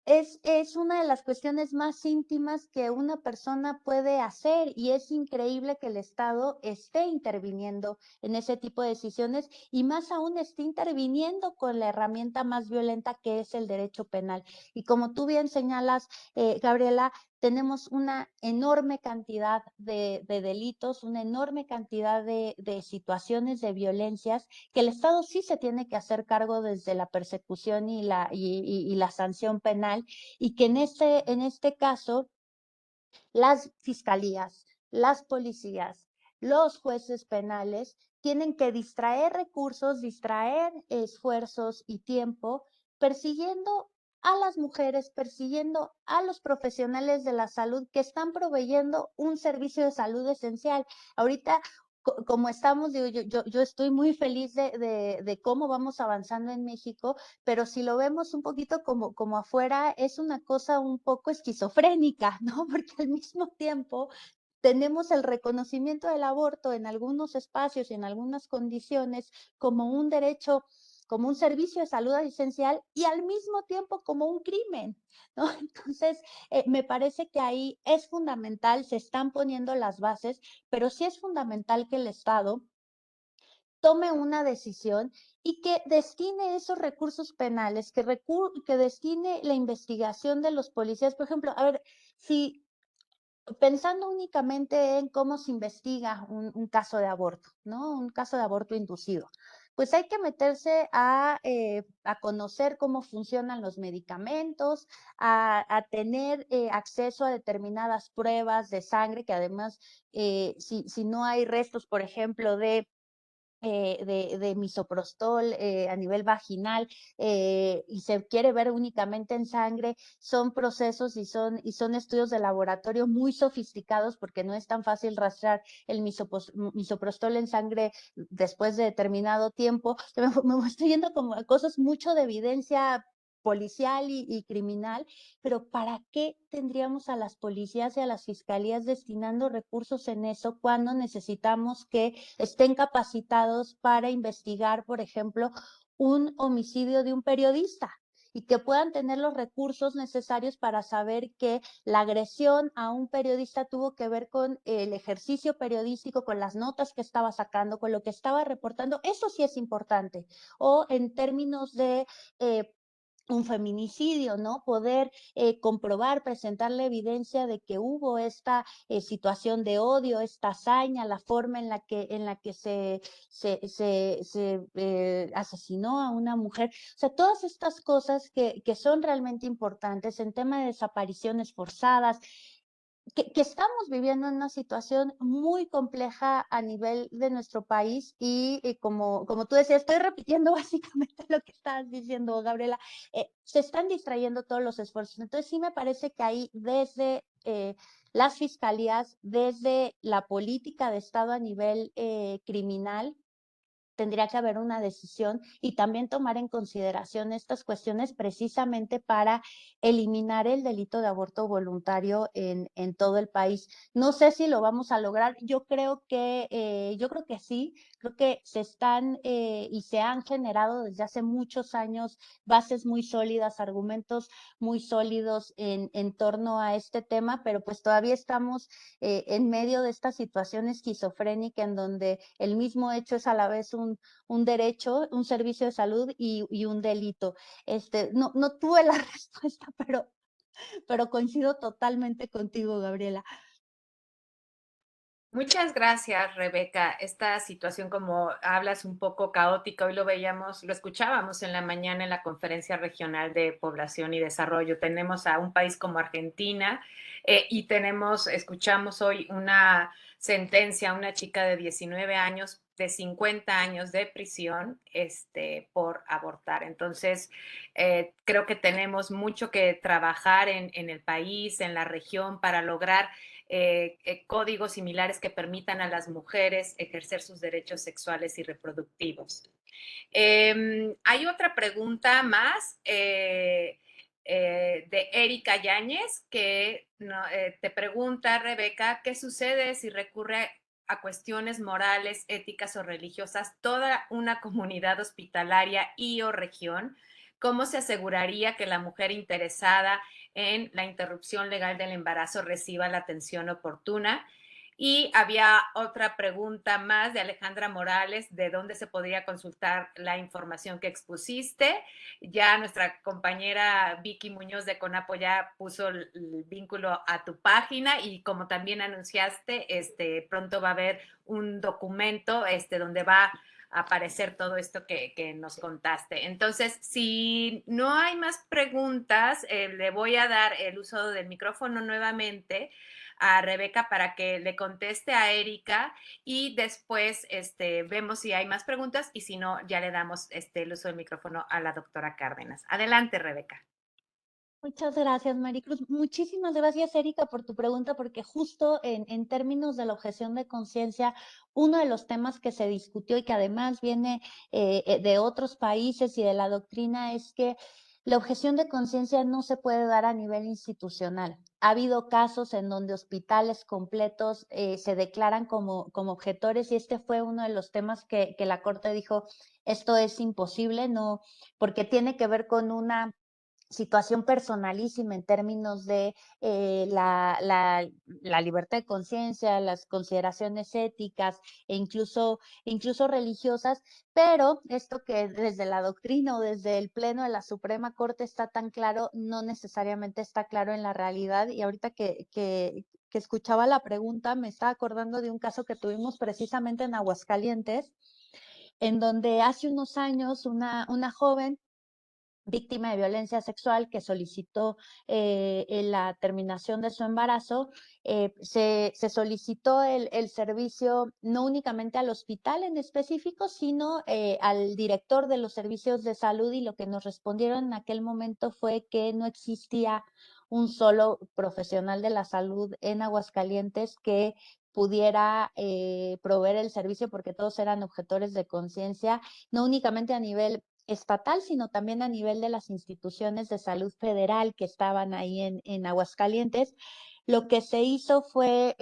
es una de las cuestiones más íntimas que una persona puede hacer, y es increíble que el Estado esté interviniendo en ese tipo de decisiones, y más aún esté interviniendo con la herramienta más violenta, que es el derecho penal. Y como tú bien señalas, Gabriela, tenemos una enorme cantidad de delitos, una enorme cantidad de situaciones de violencias, que el Estado sí se tiene que hacer cargo desde la persecución y la sanción penal, y que en este caso las fiscalías, las policías, los jueces penales tienen que distraer recursos, distraer esfuerzos y tiempo, persiguiendo a las mujeres, persiguiendo a los profesionales de la salud que están proveyendo un servicio de salud esencial. Ahorita, como estamos, digo, yo estoy muy feliz de cómo vamos avanzando en México, pero si lo vemos un poquito como afuera, es una cosa un poco esquizofrénica, ¿no? Porque al mismo tiempo tenemos el reconocimiento del aborto en algunos espacios y en algunas condiciones como un derecho, como un servicio de salud esencial y al mismo tiempo como un crimen, ¿no? Entonces, me parece que ahí es fundamental, se están poniendo las bases, pero sí es fundamental que el Estado tome una decisión y que destine esos recursos penales, que destine la investigación de los policías. Por ejemplo, a ver, si pensando únicamente en cómo se investiga un caso de aborto, ¿no? Un caso de aborto inducido. Pues hay que meterse a conocer cómo funcionan los medicamentos, a tener acceso a determinadas pruebas de sangre, que además, si no hay restos, por ejemplo, de misoprostol a nivel vaginal y se quiere ver únicamente en sangre, son procesos y son estudios de laboratorio muy sofisticados porque no es tan fácil rastrear el misoprostol en sangre después de determinado tiempo. Me estoy yendo como a cosas mucho de evidencia policial y criminal, pero ¿para qué tendríamos a las policías y a las fiscalías destinando recursos en eso cuando necesitamos que estén capacitados para investigar, por ejemplo, un homicidio de un periodista? Y que puedan tener los recursos necesarios para saber que la agresión a un periodista tuvo que ver con el ejercicio periodístico, con las notas que estaba sacando, con lo que estaba reportando. Eso sí es importante. O en términos de un feminicidio, ¿no? Poder comprobar, presentar la evidencia de que hubo esta situación de odio, esta hazaña, la forma en la que se asesinó a una mujer. O sea, todas estas cosas que son realmente importantes en tema de desapariciones forzadas, que estamos viviendo en una situación muy compleja a nivel de nuestro país y como tú decías, estoy repitiendo básicamente lo que estabas diciendo, Gabriela, se están distrayendo todos los esfuerzos. Entonces sí me parece que ahí desde las fiscalías, desde la política de Estado a nivel criminal, tendría que haber una decisión y también tomar en consideración estas cuestiones precisamente para eliminar el delito de aborto voluntario en todo el país. No sé si lo vamos a lograr, yo creo que sí, creo que se están y se han generado desde hace muchos años bases muy sólidas, argumentos muy sólidos en torno a este tema, pero pues todavía estamos en medio de esta situación esquizofrénica en donde el mismo hecho es a la vez un derecho, un servicio de salud y un delito. No tuve la respuesta, pero coincido totalmente contigo, Gabriela. Muchas gracias, Rebeca. Esta situación, como hablas, un poco caótica, hoy lo veíamos, lo escuchábamos en la mañana en la Conferencia Regional de Población y Desarrollo. Tenemos a un país como Argentina y escuchamos hoy una sentencia a una chica de 19 años, de 50 años de prisión por abortar. Entonces, creo que tenemos mucho que trabajar en el país, en la región, para lograr códigos similares que permitan a las mujeres ejercer sus derechos sexuales y reproductivos. Hay otra pregunta más de Erika Yáñez que te pregunta, Rebeca, ¿qué sucede si recurre a cuestiones morales, éticas o religiosas toda una comunidad hospitalaria y o región? ¿Cómo se aseguraría que la mujer interesada en la interrupción legal del embarazo reciba la atención oportuna? Y había otra pregunta más de Alejandra Morales, ¿de dónde se podría consultar la información que expusiste? Ya nuestra compañera Vicky Muñoz de CONAPO ya puso el vínculo a tu página y como también anunciaste, pronto va a haber un documento donde va a aparecer todo esto que nos contaste. Entonces, si no hay más preguntas, le voy a dar el uso del micrófono nuevamente a Rebeca para que le conteste a Erika y después vemos si hay más preguntas y si no, ya le damos el uso del micrófono a la doctora Cárdenas. Adelante, Rebeca. Muchas gracias, Maricruz. Muchísimas gracias, Erika, por tu pregunta, porque justo en términos de la objeción de conciencia, uno de los temas que se discutió y que además viene de otros países y de la doctrina es que la objeción de conciencia no se puede dar a nivel institucional. Ha habido casos en donde hospitales completos se declaran como objetores y este fue uno de los temas que la Corte dijo, esto es imposible, no, porque tiene que ver con una situación personalísima en términos de la libertad de conciencia, las consideraciones éticas incluso religiosas, pero esto que desde la doctrina o desde el Pleno de la Suprema Corte está tan claro, no necesariamente está claro en la realidad. Y ahorita que escuchaba la pregunta, me estaba acordando de un caso que tuvimos precisamente en Aguascalientes, en donde hace unos años una joven víctima de violencia sexual que solicitó la terminación de su embarazo, se solicitó el servicio no únicamente al hospital en específico, sino al director de los servicios de salud y lo que nos respondieron en aquel momento fue que no existía un solo profesional de la salud en Aguascalientes que pudiera proveer el servicio porque todos eran objetores de conciencia, no únicamente a nivel estatal, sino también a nivel de las instituciones de salud federal que estaban ahí en Aguascalientes. Lo que se hizo fue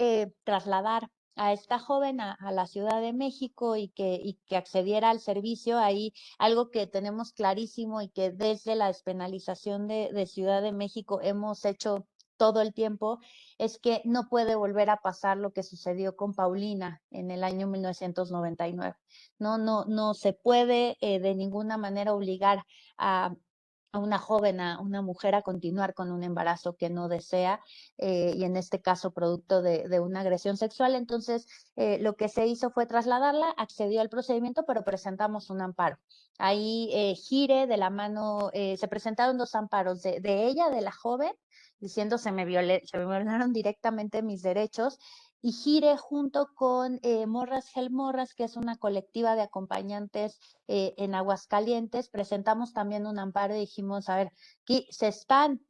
trasladar a esta joven a la Ciudad de México y que accediera al servicio. Ahí algo que tenemos clarísimo y que desde la despenalización de Ciudad de México hemos hecho todo el tiempo, es que no puede volver a pasar lo que sucedió con Paulina en el año 1999. No se puede de ninguna manera obligar a, a una joven, a una mujer a continuar con un embarazo que no desea y en este caso producto de una agresión sexual. Entonces, lo que se hizo fue trasladarla, accedió al procedimiento, pero presentamos un amparo. Ahí gire de la mano, se presentaron dos amparos de ella, de la joven, diciendo se me violaron directamente mis derechos y gire junto con Morras Gel Morras, que es una colectiva de acompañantes en Aguascalientes. Presentamos también un amparo y dijimos, a ver, aquí se están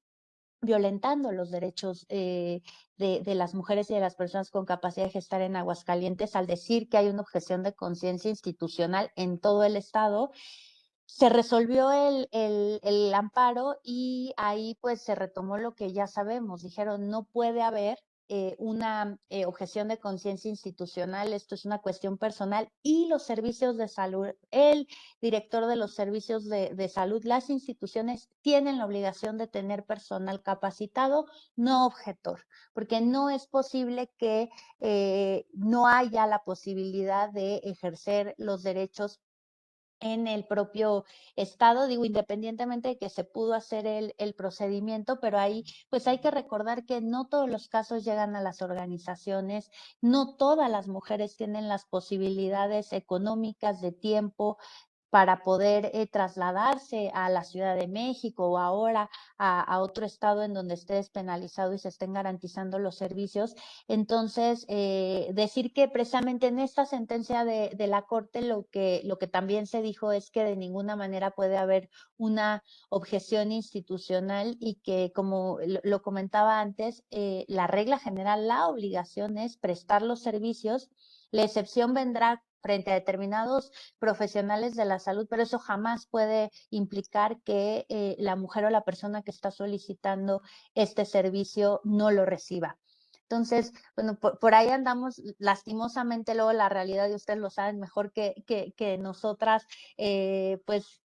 violentando los derechos de las mujeres y de las personas con capacidad de gestar en Aguascalientes al decir que hay una objeción de conciencia institucional en todo el estado. Se resolvió el amparo y ahí pues se retomó lo que ya sabemos. Dijeron, no puede haber una objeción de conciencia institucional, esto es una cuestión personal y los servicios de salud, el director de los servicios de salud, las instituciones tienen la obligación de tener personal capacitado, no objetor, porque no es posible que no haya la posibilidad de ejercer los derechos en el propio estado, digo, independientemente de que se pudo hacer el procedimiento, pero ahí pues hay que recordar que no todos los casos llegan a las organizaciones, no todas las mujeres tienen las posibilidades económicas de tiempo para poder trasladarse a la Ciudad de México o ahora a otro estado en donde esté despenalizado y se estén garantizando los servicios. Entonces, decir que precisamente en esta sentencia de la Corte lo que también se dijo es que de ninguna manera puede haber una objeción institucional y que, como lo comentaba antes, la regla general, la obligación es prestar los servicios. La excepción vendrá frente a determinados profesionales de la salud, pero eso jamás puede implicar que la mujer o la persona que está solicitando este servicio no lo reciba. Entonces, bueno, por ahí andamos, lastimosamente luego la realidad, y ustedes lo saben mejor que nosotras, pues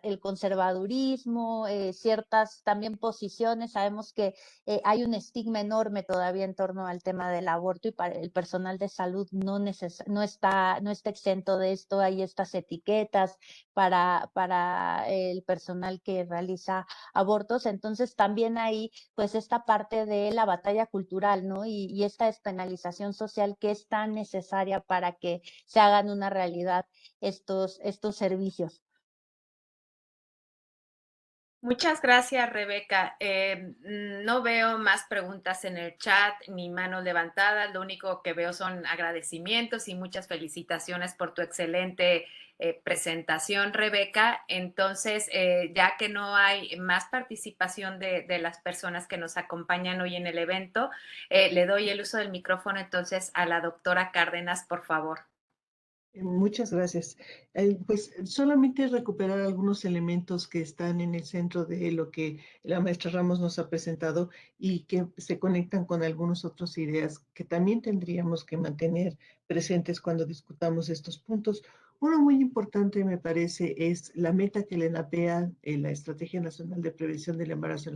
el conservadurismo, ciertas también posiciones. Sabemos que hay un estigma enorme todavía en torno al tema del aborto y para el personal de salud no está exento de esto. Hay estas etiquetas para el personal que realiza abortos. Entonces también hay pues esta parte de la batalla cultural, ¿no? Y esta despenalización social que es tan necesaria para que se hagan una realidad estos servicios. Muchas gracias, Rebeca. No veo más preguntas en el chat ni manos levantadas. Lo único que veo son agradecimientos y muchas felicitaciones por tu excelente presentación, Rebeca. Entonces, ya que no hay más participación de las personas que nos acompañan hoy en el evento, le doy el uso del micrófono entonces a la doctora Cárdenas, por favor. Muchas gracias. Pues solamente recuperar algunos elementos que están en el centro de lo que la maestra Ramos nos ha presentado y que se conectan con algunas otras ideas que también tendríamos que mantener presentes cuando discutamos estos puntos. Uno muy importante, me parece, es la meta que le NAPEA, la Estrategia Nacional de Prevención del Embarazo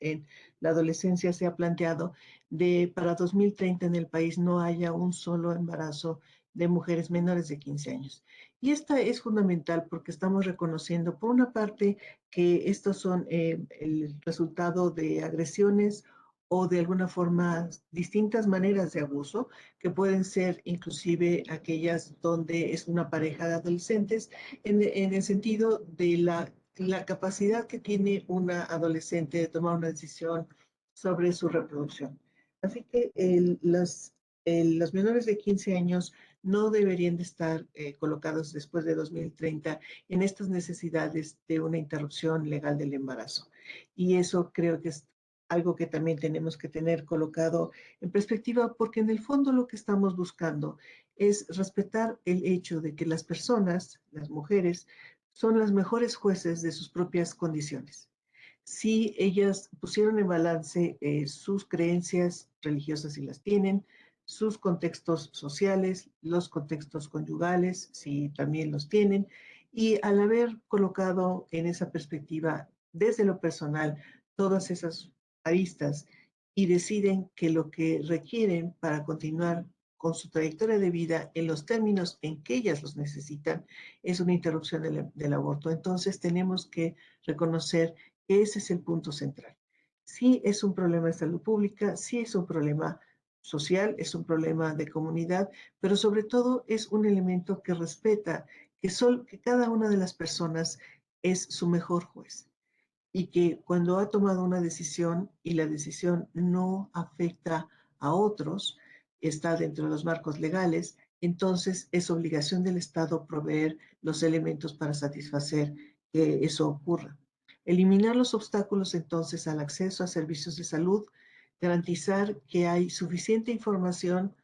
en la adolescencia, se ha planteado de para 2030 en el país no haya un solo embarazo de mujeres menores de 15 años. Y esta es fundamental porque estamos reconociendo, por una parte, que estos son el resultado de agresiones o de alguna forma distintas maneras de abuso, que pueden ser inclusive aquellas donde es una pareja de adolescentes, en el sentido de la capacidad que tiene una adolescente de tomar una decisión sobre su reproducción. Así que los menores de 15 años no deberían de estar colocados después de 2030 en estas necesidades de una interrupción legal del embarazo. Y eso creo que es algo que también tenemos que tener colocado en perspectiva, porque en el fondo lo que estamos buscando es respetar el hecho de que las personas, las mujeres, son las mejores jueces de sus propias condiciones. Si ellas pusieron en balance sus creencias religiosas, si las tienen, sus contextos sociales, los contextos conyugales, si también los tienen, y al haber colocado en esa perspectiva desde lo personal todas esas aristas y deciden que lo que requieren para continuar con su trayectoria de vida en los términos en que ellas los necesitan es una interrupción del aborto. Entonces tenemos que reconocer que ese es el punto central. Sí es un problema de salud pública, sí es un problema social, es un problema de comunidad, pero sobre todo es un elemento que respeta que cada una de las personas es su mejor juez y que cuando ha tomado una decisión y la decisión no afecta a otros, está dentro de los marcos legales, entonces es obligación del Estado proveer los elementos para satisfacer que eso ocurra. Eliminar los obstáculos entonces al acceso a servicios de salud, garantizar que hay suficiente información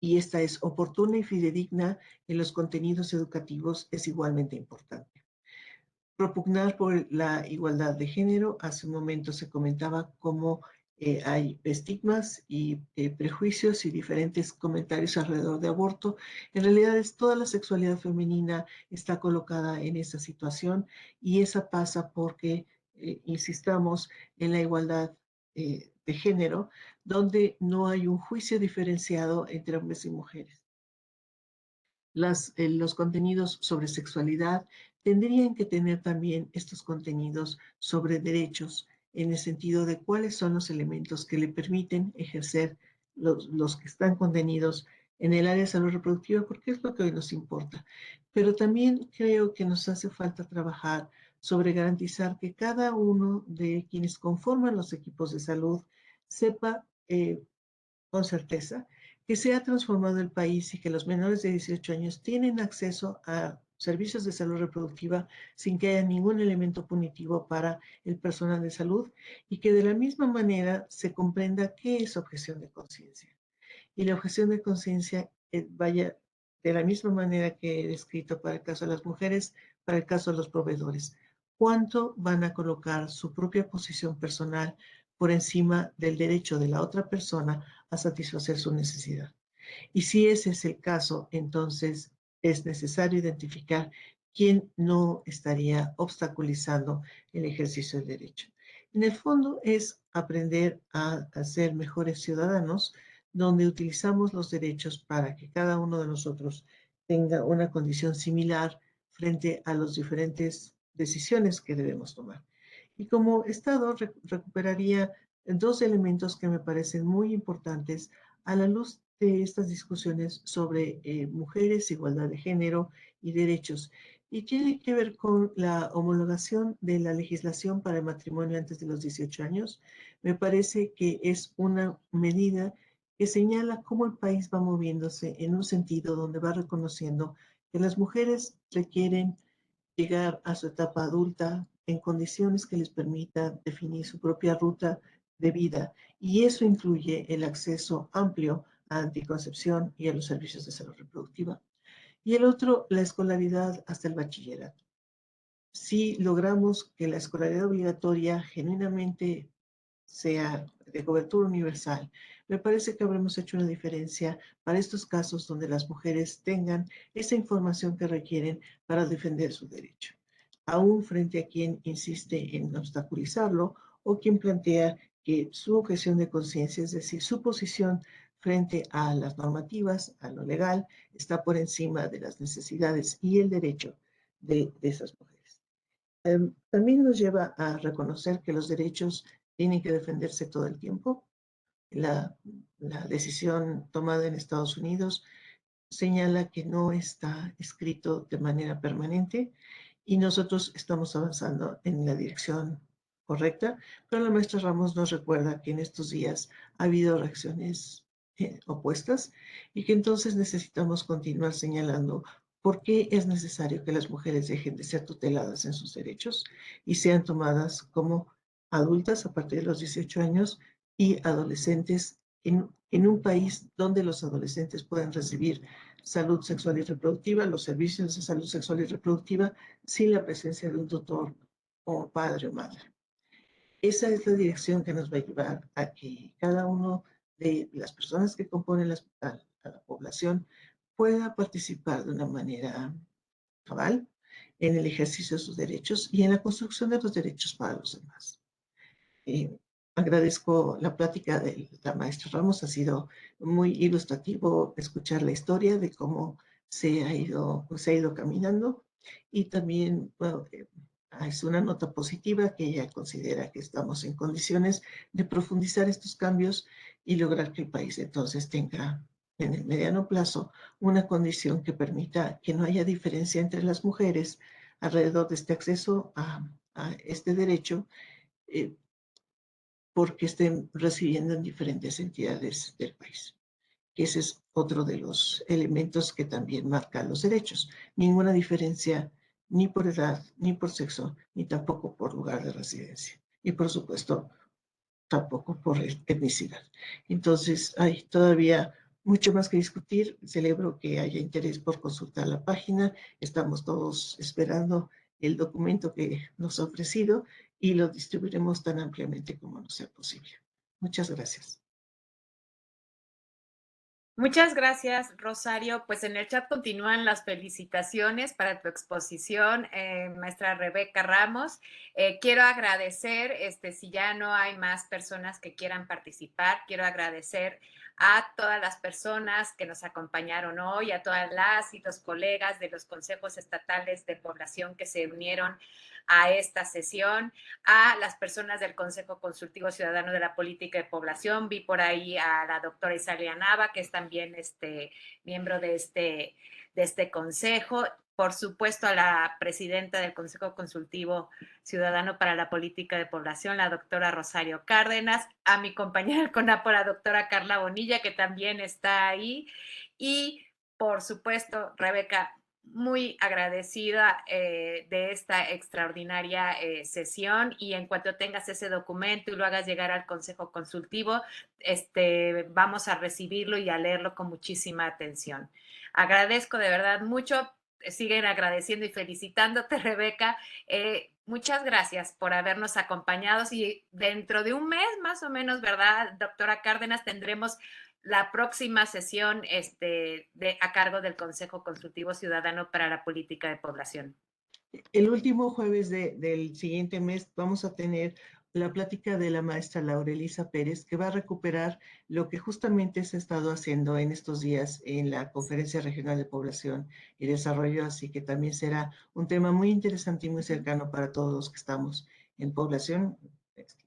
y esta es oportuna y fidedigna en los contenidos educativos es igualmente importante. Propugnar por la igualdad de género. Hace un momento se comentaba cómo hay estigmas y prejuicios y diferentes comentarios alrededor de aborto. En realidad es toda la sexualidad femenina está colocada en esa situación y esa pasa porque insistamos en la igualdad de género, donde no hay un juicio diferenciado entre hombres y mujeres. Los contenidos sobre sexualidad tendrían que tener también estos contenidos sobre derechos, en el sentido de cuáles son los elementos que le permiten ejercer los que están contenidos en el área de salud reproductiva, porque es lo que hoy nos importa. Pero también creo que nos hace falta trabajar sobre garantizar que cada uno de quienes conforman los equipos de salud sepa con certeza que se ha transformado el país y que los menores de 18 años tienen acceso a servicios de salud reproductiva sin que haya ningún elemento punitivo para el personal de salud y que de la misma manera se comprenda qué es objeción de conciencia. Y la objeción de conciencia vaya de la misma manera que he descrito para el caso de las mujeres, para el caso de los proveedores. ¿Cuánto van a colocar su propia posición personal por encima del derecho de la otra persona a satisfacer su necesidad? Y si ese es el caso, entonces es necesario identificar quién no estaría obstaculizando el ejercicio del derecho. En el fondo es aprender a ser mejores ciudadanos, donde utilizamos los derechos para que cada uno de nosotros tenga una condición similar frente a las diferentes decisiones que debemos tomar. Y como Estado recuperaría dos elementos que me parecen muy importantes a la luz de estas discusiones sobre mujeres, igualdad de género y derechos. Y tiene que ver con la homologación de la legislación para el matrimonio antes de los 18 años. Me parece que es una medida que señala cómo el país va moviéndose en un sentido donde va reconociendo que las mujeres requieren llegar a su etapa adulta en condiciones que les permitan definir su propia ruta de vida, y eso incluye el acceso amplio a anticoncepción y a los servicios de salud reproductiva. Y el otro, la escolaridad hasta el bachillerato. Si logramos que la escolaridad obligatoria genuinamente sea de cobertura universal, me parece que habremos hecho una diferencia para estos casos donde las mujeres tengan esa información que requieren para defender su derecho, aún frente a quien insiste en obstaculizarlo o quien plantea que su objeción de conciencia, es decir, su posición frente a las normativas, a lo legal, está por encima de las necesidades y el derecho de esas mujeres. También nos lleva a reconocer que los derechos tienen que defenderse todo el tiempo. La decisión tomada en Estados Unidos señala que no está escrito de manera permanente y nosotros estamos avanzando en la dirección correcta, pero la maestra Ramos nos recuerda que en estos días ha habido reacciones opuestas y que entonces necesitamos continuar señalando por qué es necesario que las mujeres dejen de ser tuteladas en sus derechos y sean tomadas como adultas a partir de los 18 años y adolescentes en un país donde los adolescentes puedan recibir salud sexual y reproductiva, los servicios de salud sexual y reproductiva, sin la presencia de un tutor o padre o madre. Esa es la dirección que nos va a llevar a que cada uno de las personas que componen a la población pueda participar de una manera cabal en el ejercicio de sus derechos y en la construcción de los derechos para los demás. Agradezco la plática de la maestra Ramos, ha sido muy ilustrativo escuchar la historia de cómo se ha ido caminando, y también, bueno, es una nota positiva que ella considera que estamos en condiciones de profundizar estos cambios y lograr que el país entonces tenga en el mediano plazo una condición que permita que no haya diferencia entre las mujeres alrededor de este acceso a este derecho, porque estén recibiendo en diferentes entidades del país. Ese es otro de los elementos que también marcan los derechos. Ninguna diferencia ni por edad, ni por sexo, ni tampoco por lugar de residencia. Y por supuesto, tampoco por etnicidad. Entonces, hay todavía mucho más que discutir. Celebro que haya interés por consultar la página. Estamos todos esperando el documento que nos ha ofrecido y lo distribuiremos tan ampliamente como nos sea posible. Muchas gracias. Muchas gracias, Rosario. Pues en el chat continúan las felicitaciones para tu exposición, maestra Rebeca Ramos. Quiero agradecer, si ya no hay más personas que quieran participar, quiero agradecer a todas las personas que nos acompañaron hoy, a todas las y los colegas de los consejos estatales de población que se unieron a esta sesión, a las personas del Consejo Consultivo Ciudadano de la Política de Población. Vi por ahí a la doctora Isalia Nava, que es también miembro de este consejo. Por supuesto, a la presidenta del Consejo Consultivo Ciudadano para la Política de Población, la doctora Rosario Cárdenas, a mi compañera del CONAPO, la doctora Carla Bonilla, que también está ahí, y por supuesto, Rebeca, muy agradecida de esta extraordinaria sesión, y en cuanto tengas ese documento y lo hagas llegar al Consejo Consultivo, vamos a recibirlo y a leerlo con muchísima atención. Agradezco de verdad mucho, siguen agradeciendo y felicitándote, Rebeca. Muchas gracias por habernos acompañado, y dentro de un mes más o menos, ¿verdad, doctora Cárdenas? Tendremos la próxima sesión a cargo del Consejo Consultivo Ciudadano para la Política de Población. El último jueves del siguiente mes vamos a tener la plática de la maestra Laura Elisa Pérez, que va a recuperar lo que justamente se ha estado haciendo en estos días en la Conferencia Regional de Población y Desarrollo, así que también será un tema muy interesante y muy cercano para todos los que estamos en población.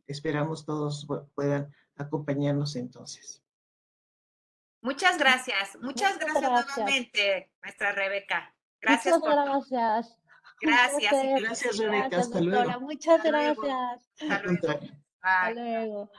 Esperamos todos puedan acompañarnos entonces. Muchas gracias. Muchas gracias nuevamente, maestra Rebeca. Gracias por todo. Gracias. Gracias. Gracias, Rebeca. Gracias, hasta doctora. luego. Muchas Hasta luego. gracias. Hasta luego. Hasta luego.